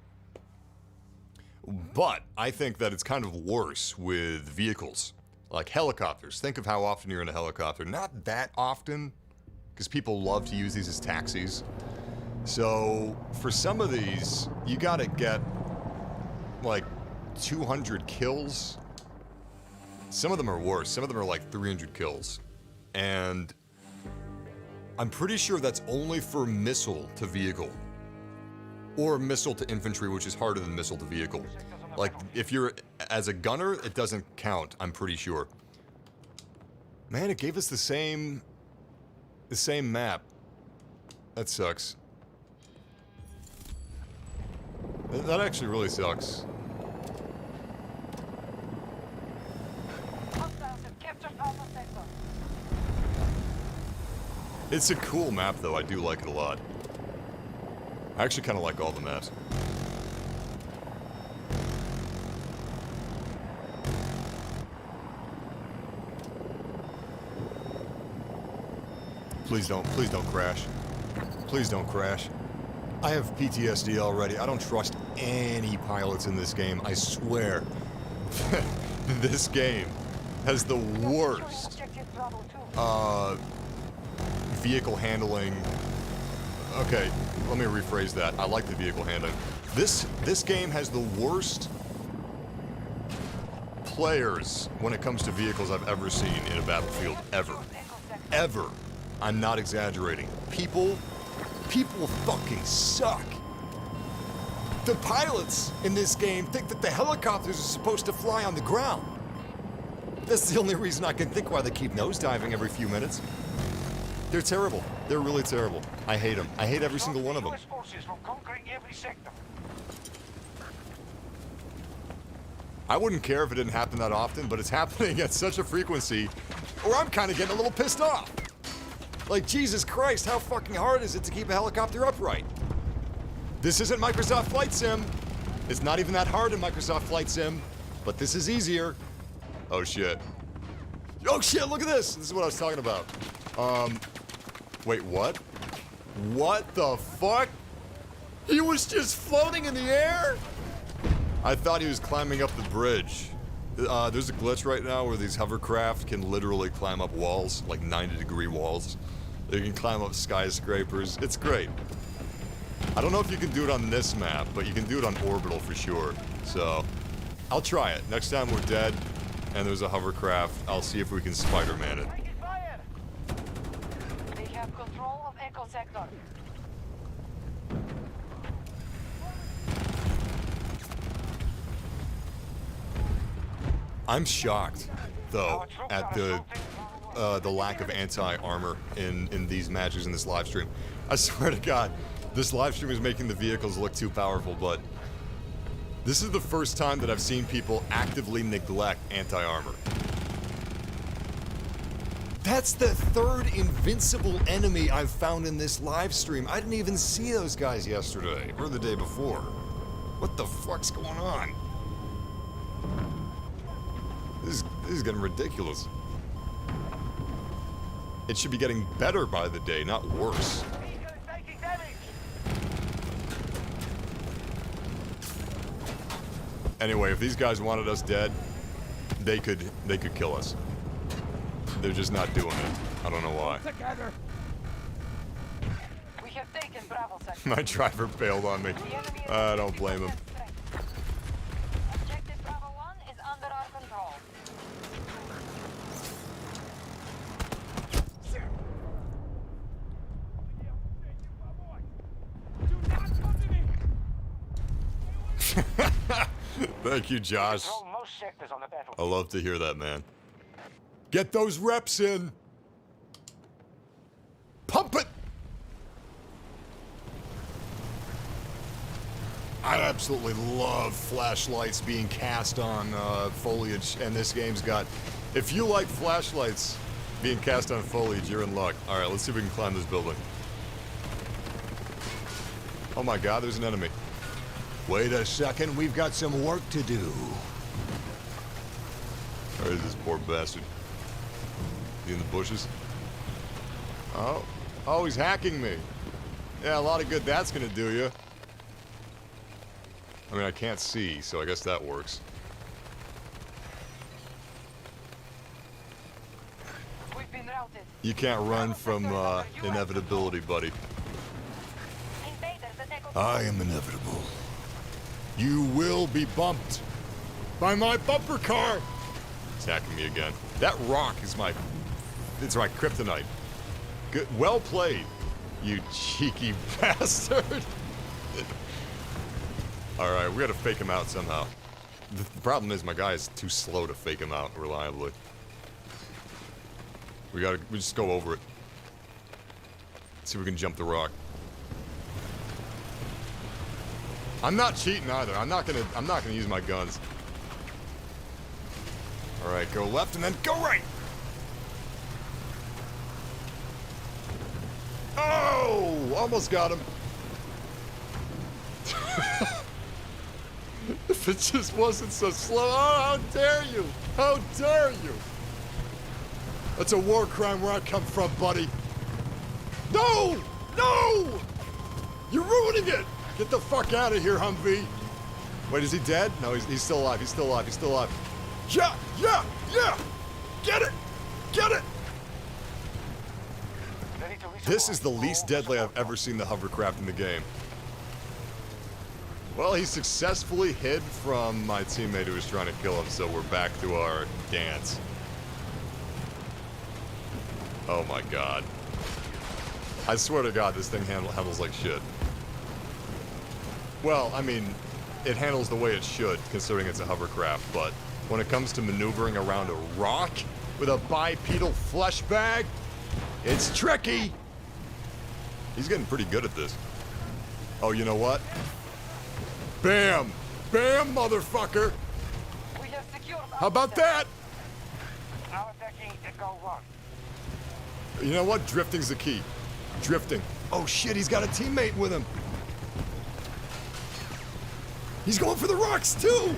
Speaker 1: But I think that it's kind of worse with vehicles, like helicopters. Think of how often you're in a helicopter. Not that often, because people love to use these as taxis. So for some of these, you gotta get like 200 kills. Some of them are worse. Some of them are like 300 kills. And I'm pretty sure that's only for missile to vehicle. Or missile to infantry, which is harder than missile to vehicle. Like, if you're as a gunner, it doesn't count, I'm pretty sure. Man, it gave us the same map. That sucks. That actually really sucks. It's a cool map, though. I do like it a lot. I actually kind of like all the maps. Please don't crash. Please don't crash. I have PTSD already. I don't trust any pilots in this game. I swear. This game has the worst vehicle handling. Okay, let me rephrase that. I like the vehicle handling. This game has the worst players when it comes to vehicles I've ever seen in a battlefield, ever. Ever. I'm not exaggerating. People fucking suck. The pilots in this game think that the helicopters are supposed to fly on the ground. That's the only reason I can think why they keep nosediving every few minutes. They're terrible. They're really terrible. I hate them. I hate every single one of them. I wouldn't care if it didn't happen that often, but it's happening at such a frequency where I'm kind of getting a little pissed off. Like, Jesus Christ, how fucking hard is it to keep a helicopter upright? This isn't Microsoft Flight Sim. It's not even that hard in Microsoft Flight Sim, but this is easier. Oh shit. Oh shit, look at this! This is what I was talking about. Wait, what? What the fuck? He was just floating in the air? I thought he was climbing up the bridge. There's a glitch right now where these hovercraft can literally climb up walls, like 90-degree walls. They can climb up skyscrapers. It's great. I don't know if you can do it on this map, but you can do it on Orbital for sure. So, I'll try it. Next time we're dead and there's a hovercraft, I'll see if we can Spider-Man it.
Speaker 3: They have control of Echo Sector.
Speaker 1: I'm shocked, though, at the lack of anti-armor in these matches in this live stream. I swear to God, this live stream is making the vehicles look too powerful, but this is the first time that I've seen people actively neglect anti-armor. That's the third invincible enemy I've found in this live stream. I didn't even see those guys yesterday, or the day before. What the fuck's going on? This is getting ridiculous. It should be getting better by the day, not worse.
Speaker 6: Beacon is taking damage.
Speaker 1: Anyway, if these guys wanted us dead, they could kill us. They're just not doing it. I don't know why.
Speaker 6: Together.
Speaker 3: We have taken Bravo sector.
Speaker 1: My driver bailed on me.
Speaker 3: The enemy is
Speaker 1: I don't blame him.
Speaker 8: Objective Bravo 1 is under our control.
Speaker 6: Do not come to me.
Speaker 1: Thank you, Josh.
Speaker 6: Control most sectors on the battle.
Speaker 1: I love to hear that, man.
Speaker 2: Get those reps in. Pump it. I absolutely love flashlights being cast on foliage, and this game's got... If you like flashlights being cast on foliage, you're in luck. All right, let's see if we can climb this building. Oh my God, there's an enemy. Wait a second, we've got some work to do.
Speaker 1: Where is this poor bastard? He in the bushes? Oh, he's hacking me. Yeah, a lot of good that's gonna do you. I mean, I can't see, so I guess that works.
Speaker 3: We've been routed.
Speaker 1: You can't run from inevitability, buddy.
Speaker 8: Invaders attack.
Speaker 2: I am inevitable. You will be bumped by my bumper car.
Speaker 1: Attacking me again. That rock is my... It's my kryptonite. Good, well played, you cheeky bastard. Alright, we gotta fake him out somehow. The problem is my guy is too slow to fake him out reliably. We just go over it. See if we can jump the rock. I'm not cheating either. I'm not gonna use my guns. Alright, go left and then go right! Oh! Almost got him. If it just wasn't so slow. Oh, how dare you! How dare you!
Speaker 2: That's a war crime where I come from, buddy. No! No! You're ruining it! Get the fuck out of here, Humvee.
Speaker 1: Wait, is he dead? No, he's still alive. He's still alive. He's still alive.
Speaker 2: Yeah! Get it! Get it!
Speaker 1: This is the least deadly I've ever seen the hovercraft in the game. Well, he successfully hid from my teammate who was trying to kill him, so we're back to our dance. Oh my God. I swear to God, this thing handles like shit. Well, I mean, it handles the way it should, considering it's a hovercraft, but when it comes to maneuvering around a rock with a bipedal flesh bag, it's tricky. He's getting pretty good at this. Oh, you know what?
Speaker 2: Bam! Bam, motherfucker!
Speaker 3: We have secured.
Speaker 2: How about that?
Speaker 6: Now attacking Echo 1.
Speaker 1: You know what? Drifting's the key. Drifting.
Speaker 2: Oh shit, he's got a teammate with him. He's going for the rocks too!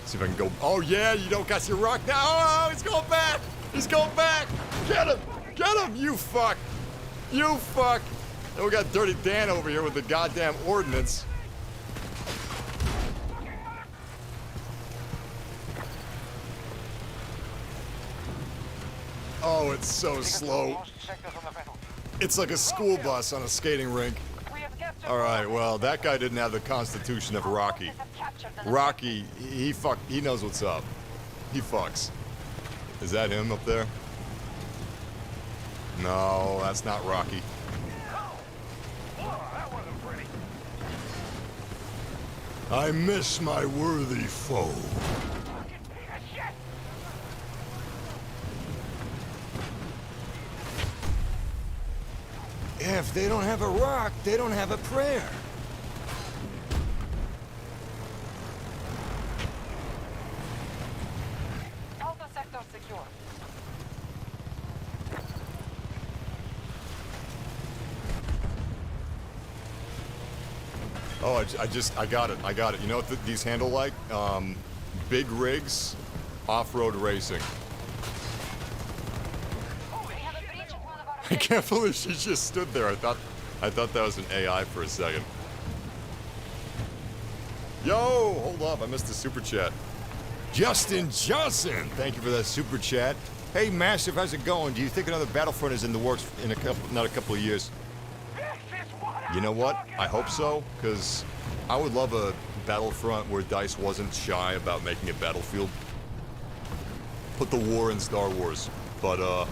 Speaker 1: See if I can go. Oh yeah, you don't got your rock now. Oh, he's going back. He's going back. Get him. Get him. You fuck. You fuck. And we got Dirty Dan over here with the goddamn ordnance. Oh, it's so slow.
Speaker 6: Most sectors on the battle.
Speaker 1: It's like a school bus on a skating rink.
Speaker 3: We have captured.
Speaker 1: All right, well, that guy didn't have the constitution of Rocky. Rocky, he knows what's up. He fucks. Is that him up there? No, that's not Rocky.
Speaker 6: Oh, that wasn't pretty.
Speaker 2: I miss my worthy foe.
Speaker 6: Fucking piece of shit.
Speaker 2: If they don't have a rock, they don't have a prayer.
Speaker 3: Alpha sector secure.
Speaker 1: Oh, I got it. I got it. You know what these handle like? Big rigs Off-road racing.
Speaker 8: We have a breach at one of our
Speaker 1: I can't believe she just stood there. I thought that was an AI for a second. Yo, hold up. I missed the super chat.
Speaker 2: Justin Johnson, thank you for that super chat. Hey, Massive, how's it going? Do you think another Battlefront is in the works in not a couple of years?
Speaker 1: You know what? I hope so, because I would love a Battlefront where DICE wasn't shy about making it Battlefield. Put the war in Star Wars. But,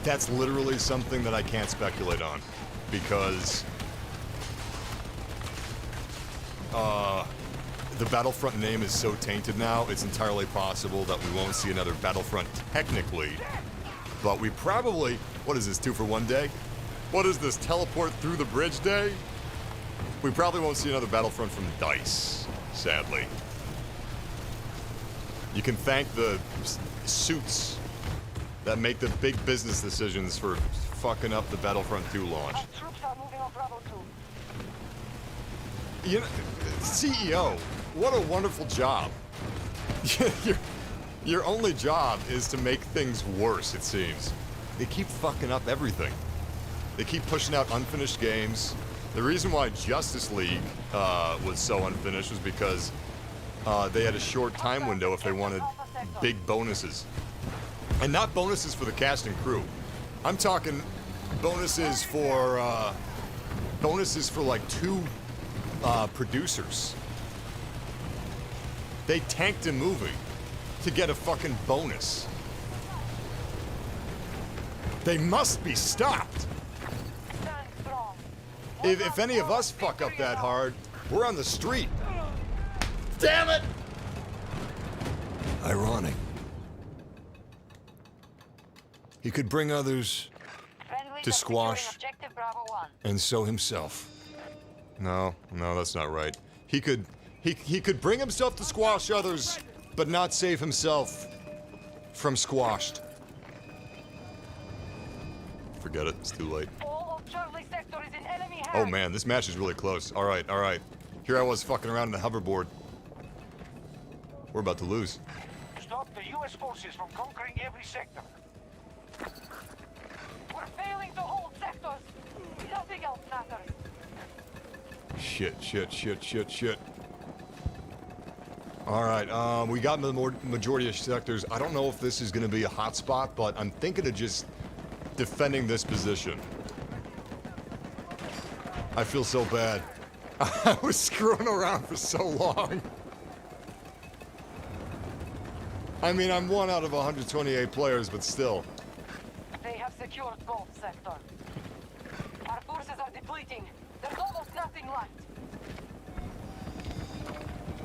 Speaker 1: that's literally something that I can't speculate on. Because, the Battlefront name is so tainted now, it's entirely possible that we won't see another Battlefront technically. But we probably, what is this, 2 for 1 day? What is this, teleport through the bridge day? We probably won't see another Battlefront from DICE, sadly. You can thank the suits that make the big business decisions for fucking up the Battlefront 2 launch.
Speaker 6: Our troops are moving on Bravo 2.
Speaker 1: You know, CEO, what a wonderful job. Your only job is to make things worse, it seems. They keep fucking up everything. They keep pushing out unfinished games. The reason why Justice League was so unfinished was because they had a short time window if they wanted big bonuses. And not bonuses for the cast and crew. I'm talking bonuses for like 2 producers. They tanked a movie to get a fucking bonus. They must be stopped.
Speaker 6: Stand strong.
Speaker 1: If any of us fuck up that hard, we're on the street. Damn it! Ironic. He could bring others
Speaker 8: friendly
Speaker 1: to squash
Speaker 8: Objective Bravo 1.
Speaker 1: and so himself. No, that's not right. He could bring himself to squash others, but not save himself from squashed. Forget it, it's too late.
Speaker 3: All of Charlie sector is in enemy hands.
Speaker 1: Oh man, this match is really close. All right. Here I was fucking around in the hoverboard. We're about to lose.
Speaker 6: Stop the U.S. forces from conquering every sector.
Speaker 3: We're failing to hold sectors. Nothing else matters.
Speaker 1: Shit. All right, we got the majority of sectors. I don't know if this is going to be a hot spot, but I'm thinking of just defending this position. I feel so bad. I was screwing around for so long. I mean, I'm 1 out of 128 players, but still.
Speaker 3: They have secured Gold sector. Our forces are depleting. There's almost nothing left.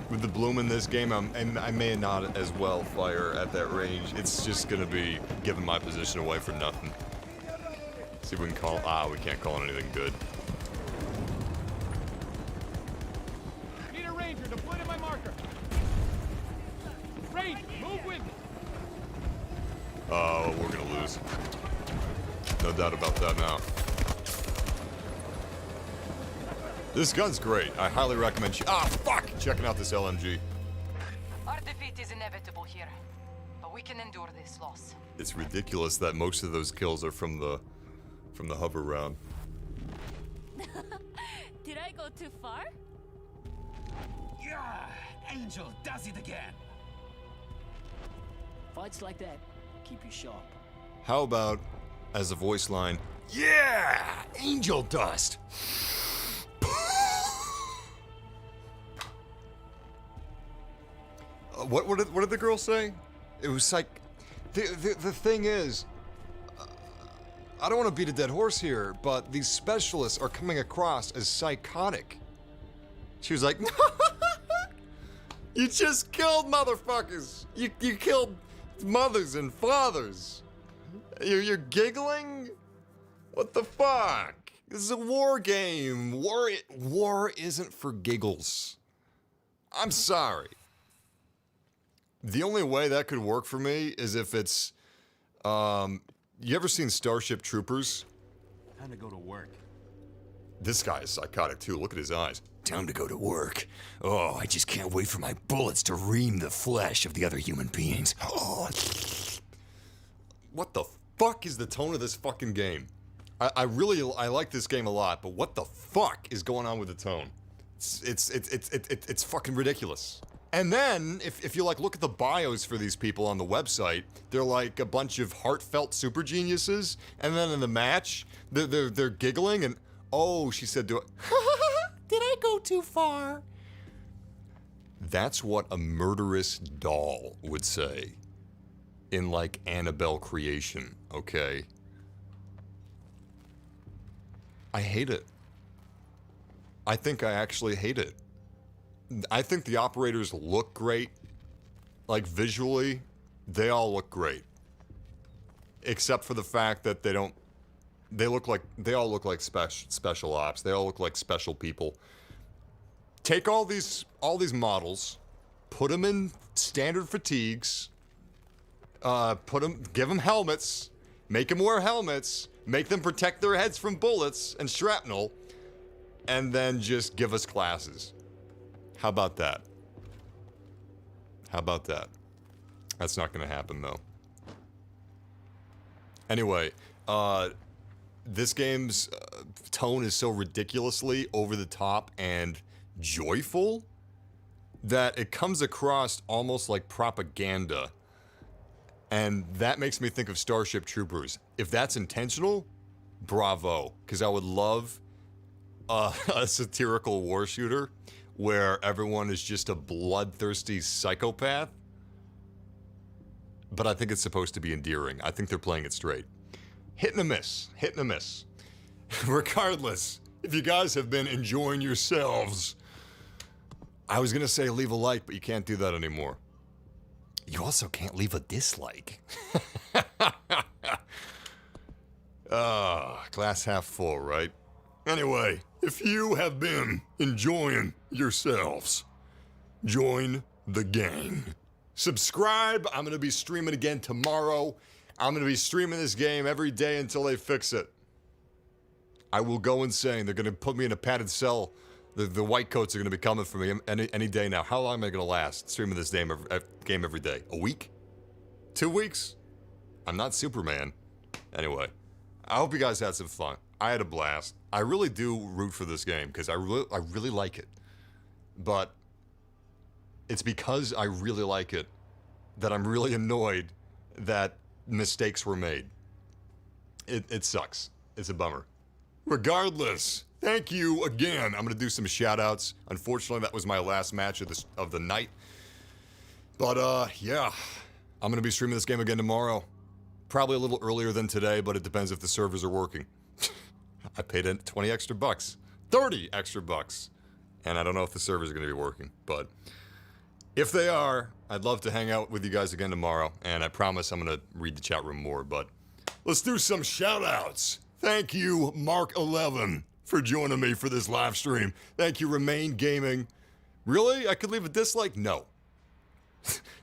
Speaker 1: With the bloom in this game, I may not as well fire at that range. It's just gonna be giving my position away for nothing. See if we can call. We can't call it anything good.
Speaker 4: Need a ranger deployed to my marker. Ranger, move with me.
Speaker 1: We're gonna lose. No doubt about that now. This gun's great. I highly recommend checking out this LMG.
Speaker 3: Our defeat is inevitable here, but we can endure this loss.
Speaker 1: It's ridiculous that most of those kills are from the hover round.
Speaker 5: Did I go too far?
Speaker 4: Yeah, Angel does it again.
Speaker 9: Fights like that keep you sharp.
Speaker 1: How about as a voice line?
Speaker 2: Yeah! Angel dust!
Speaker 1: What did the girl say? It was like, the thing is, I don't want to beat a dead horse here, but these specialists are coming across as psychotic. She was like, you just killed motherfuckers. You killed mothers and fathers. You're giggling? What the fuck? This is a war game. War isn't for giggles. I'm sorry. The only way that could work for me is if it's, you ever seen Starship Troopers?
Speaker 4: Time to go to work.
Speaker 1: This guy is psychotic too. Look at his eyes.
Speaker 2: Time to go to work. Oh, I just can't wait for my bullets to ream the flesh of the other human beings. Oh.
Speaker 1: What the fuck is the tone of this fucking game? I like this game a lot, but what the fuck is going on with the tone? It's fucking ridiculous. And then, if you like look at the bios for these people on the website, they're like a bunch of heartfelt super geniuses. And then in the match, they're giggling and, oh, she said to it, did I go too far? That's what a murderous doll would say in like Annabelle creation, okay? I hate it. I think I actually hate it. I think the operators look great. Like visually, they all look great. Except for the fact that they all look like special ops. They all look like special people. Take all these models, put them in standard fatigues, give them helmets, make them wear helmets, make them protect their heads from bullets and shrapnel, and then just give us classes. How about that? How about that? That's not going to happen, though. Anyway, this game's tone is so ridiculously over the top and joyful that it comes across almost like propaganda. And that makes me think of Starship Troopers. If that's intentional, bravo. Because I would love a satirical war shooter where everyone is just a bloodthirsty psychopath. But I think it's supposed to be endearing. I think they're playing it straight. Hit and a miss. Hit and a miss. Regardless, if you guys have been enjoying yourselves, I was going to say leave a like, but you can't do that anymore. You also can't leave a dislike. Glass half full, right? Anyway, if you have been enjoying yourselves, join the gang. Subscribe. I'm going to be streaming again tomorrow. I'm going to be streaming this game every day until they fix it. I will go insane. They're going to put me in a padded cell. The white coats are going to be coming for me any day now. How long am I going to last streaming this game every day? A week? 2 weeks? I'm not Superman. Anyway, I hope you guys had some fun. I had a blast. I really do root for this game because I really like it. But it's because I really like it that I'm really annoyed that mistakes were made. It sucks. It's a bummer. Regardless, thank you again. I'm going to do some shout-outs. Unfortunately, that was my last match of the night. But, yeah. I'm going to be streaming this game again tomorrow. Probably a little earlier than today, but it depends if the servers are working. I paid in 20 extra bucks. 30 extra bucks. And I don't know if the servers are going to be working, but if they are, I'd love to hang out with you guys again tomorrow, and I promise I'm going to read the chat room more, but let's do some shout-outs. Thank you, Mark11, for joining me for this live stream. Thank you, Remain Gaming. Really? I could leave a dislike? No.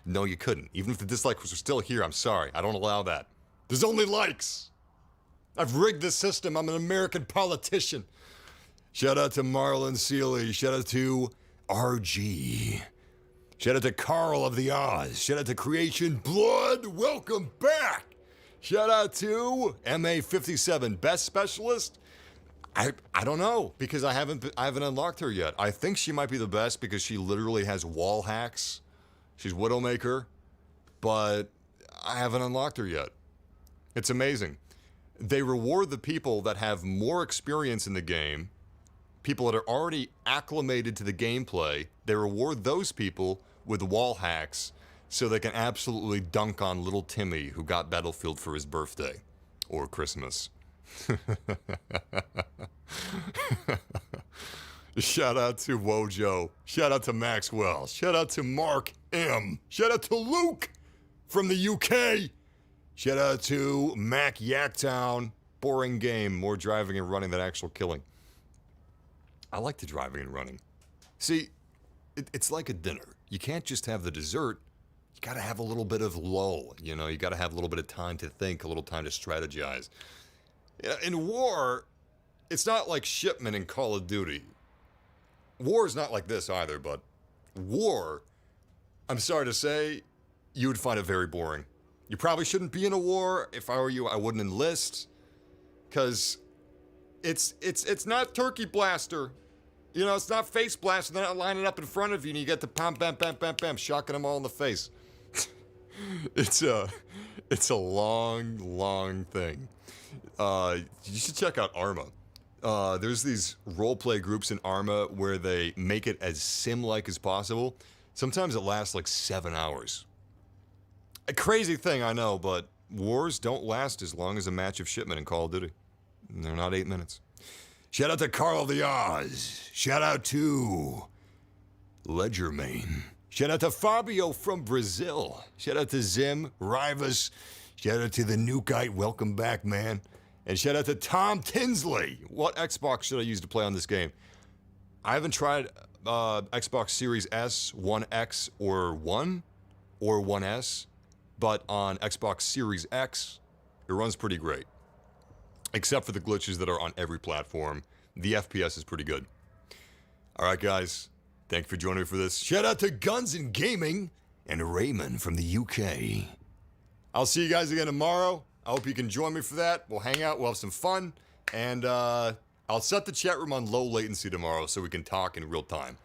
Speaker 1: No, you couldn't. Even if the dislike was still here, I'm sorry. I don't allow that. There's only likes. I've rigged the system. I'm an American politician. Shout out to Marlon Seeley. Shout out to RG. Shout out to Carl of the Oz. Shout out to Creation Blood. Welcome back. Shout out to MA57, Best Specialist. I don't know because I haven't unlocked her yet. I think she might be the best because she literally has wall hacks. She's Widowmaker, but I haven't unlocked her yet. It's amazing. They reward the people that have more experience in the game, people that are already acclimated to the gameplay. They reward those people with wall hacks so they can absolutely dunk on little Timmy who got Battlefield for his birthday or Christmas. Shout out to Wojo. Shout out to Maxwell. Shout out to Mark M. Shout out to Luke from the UK. Shout out to Mac Yaktown. Boring game. More driving and running than actual killing. I like the driving and running. See, it's like a dinner. You can't just have the dessert. You gotta have a little bit of lull. You know, you gotta have a little bit of time to think, a little time to strategize. In war, it's not like shipment in Call of Duty, war is not like this either, but war, I'm sorry to say, you would find it very boring. You probably shouldn't be in a war. If I were you, I wouldn't enlist. Because it's not turkey blaster. You know, it's not face blaster. They're not lining up in front of you and you get the pam, bam, bam, bam, bam, shocking them all in the face. It's a long, long thing. You should check out Arma. There's these roleplay groups in Arma where they make it as sim-like as possible. Sometimes it lasts like 7 hours. A crazy thing, I know, but wars don't last as long as a match of shipment in Call of Duty. They're not 8 minutes. Shout out to Carl the Oz. Shout out to Ledgermain. Shout out to Fabio from Brazil. Shout out to Zim, Rivas. Shout out to the Nukite. Welcome back, man. And shout out to Tom Tinsley. What Xbox should I use to play on this game? I haven't tried Xbox Series S, 1X, or 1, or 1S. But on Xbox Series X, it runs pretty great. Except for the glitches that are on every platform. The FPS is pretty good. All right, guys. Thank you for joining me for this. Shout out to Guns and Gaming and Raymond from the UK. I'll see you guys again tomorrow. I hope you can join me for that. We'll hang out. We'll have some fun. And I'll set the chat room on low latency tomorrow so we can talk in real time.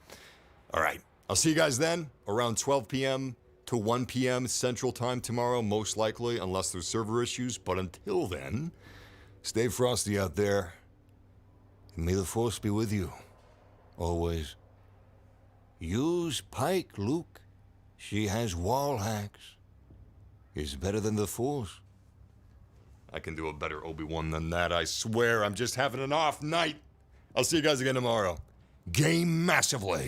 Speaker 1: All right. I'll see you guys then around 12 p.m. to 1 p.m. Central Time tomorrow, most likely, unless there's server issues. But until then, stay frosty out there. And may the Force be with you. Always. Use Pike, Luke. She has wall hacks. Is better than the Force. I can do a better Obi-Wan than that, I swear. I'm just having an off night. I'll see you guys again tomorrow. Game massively.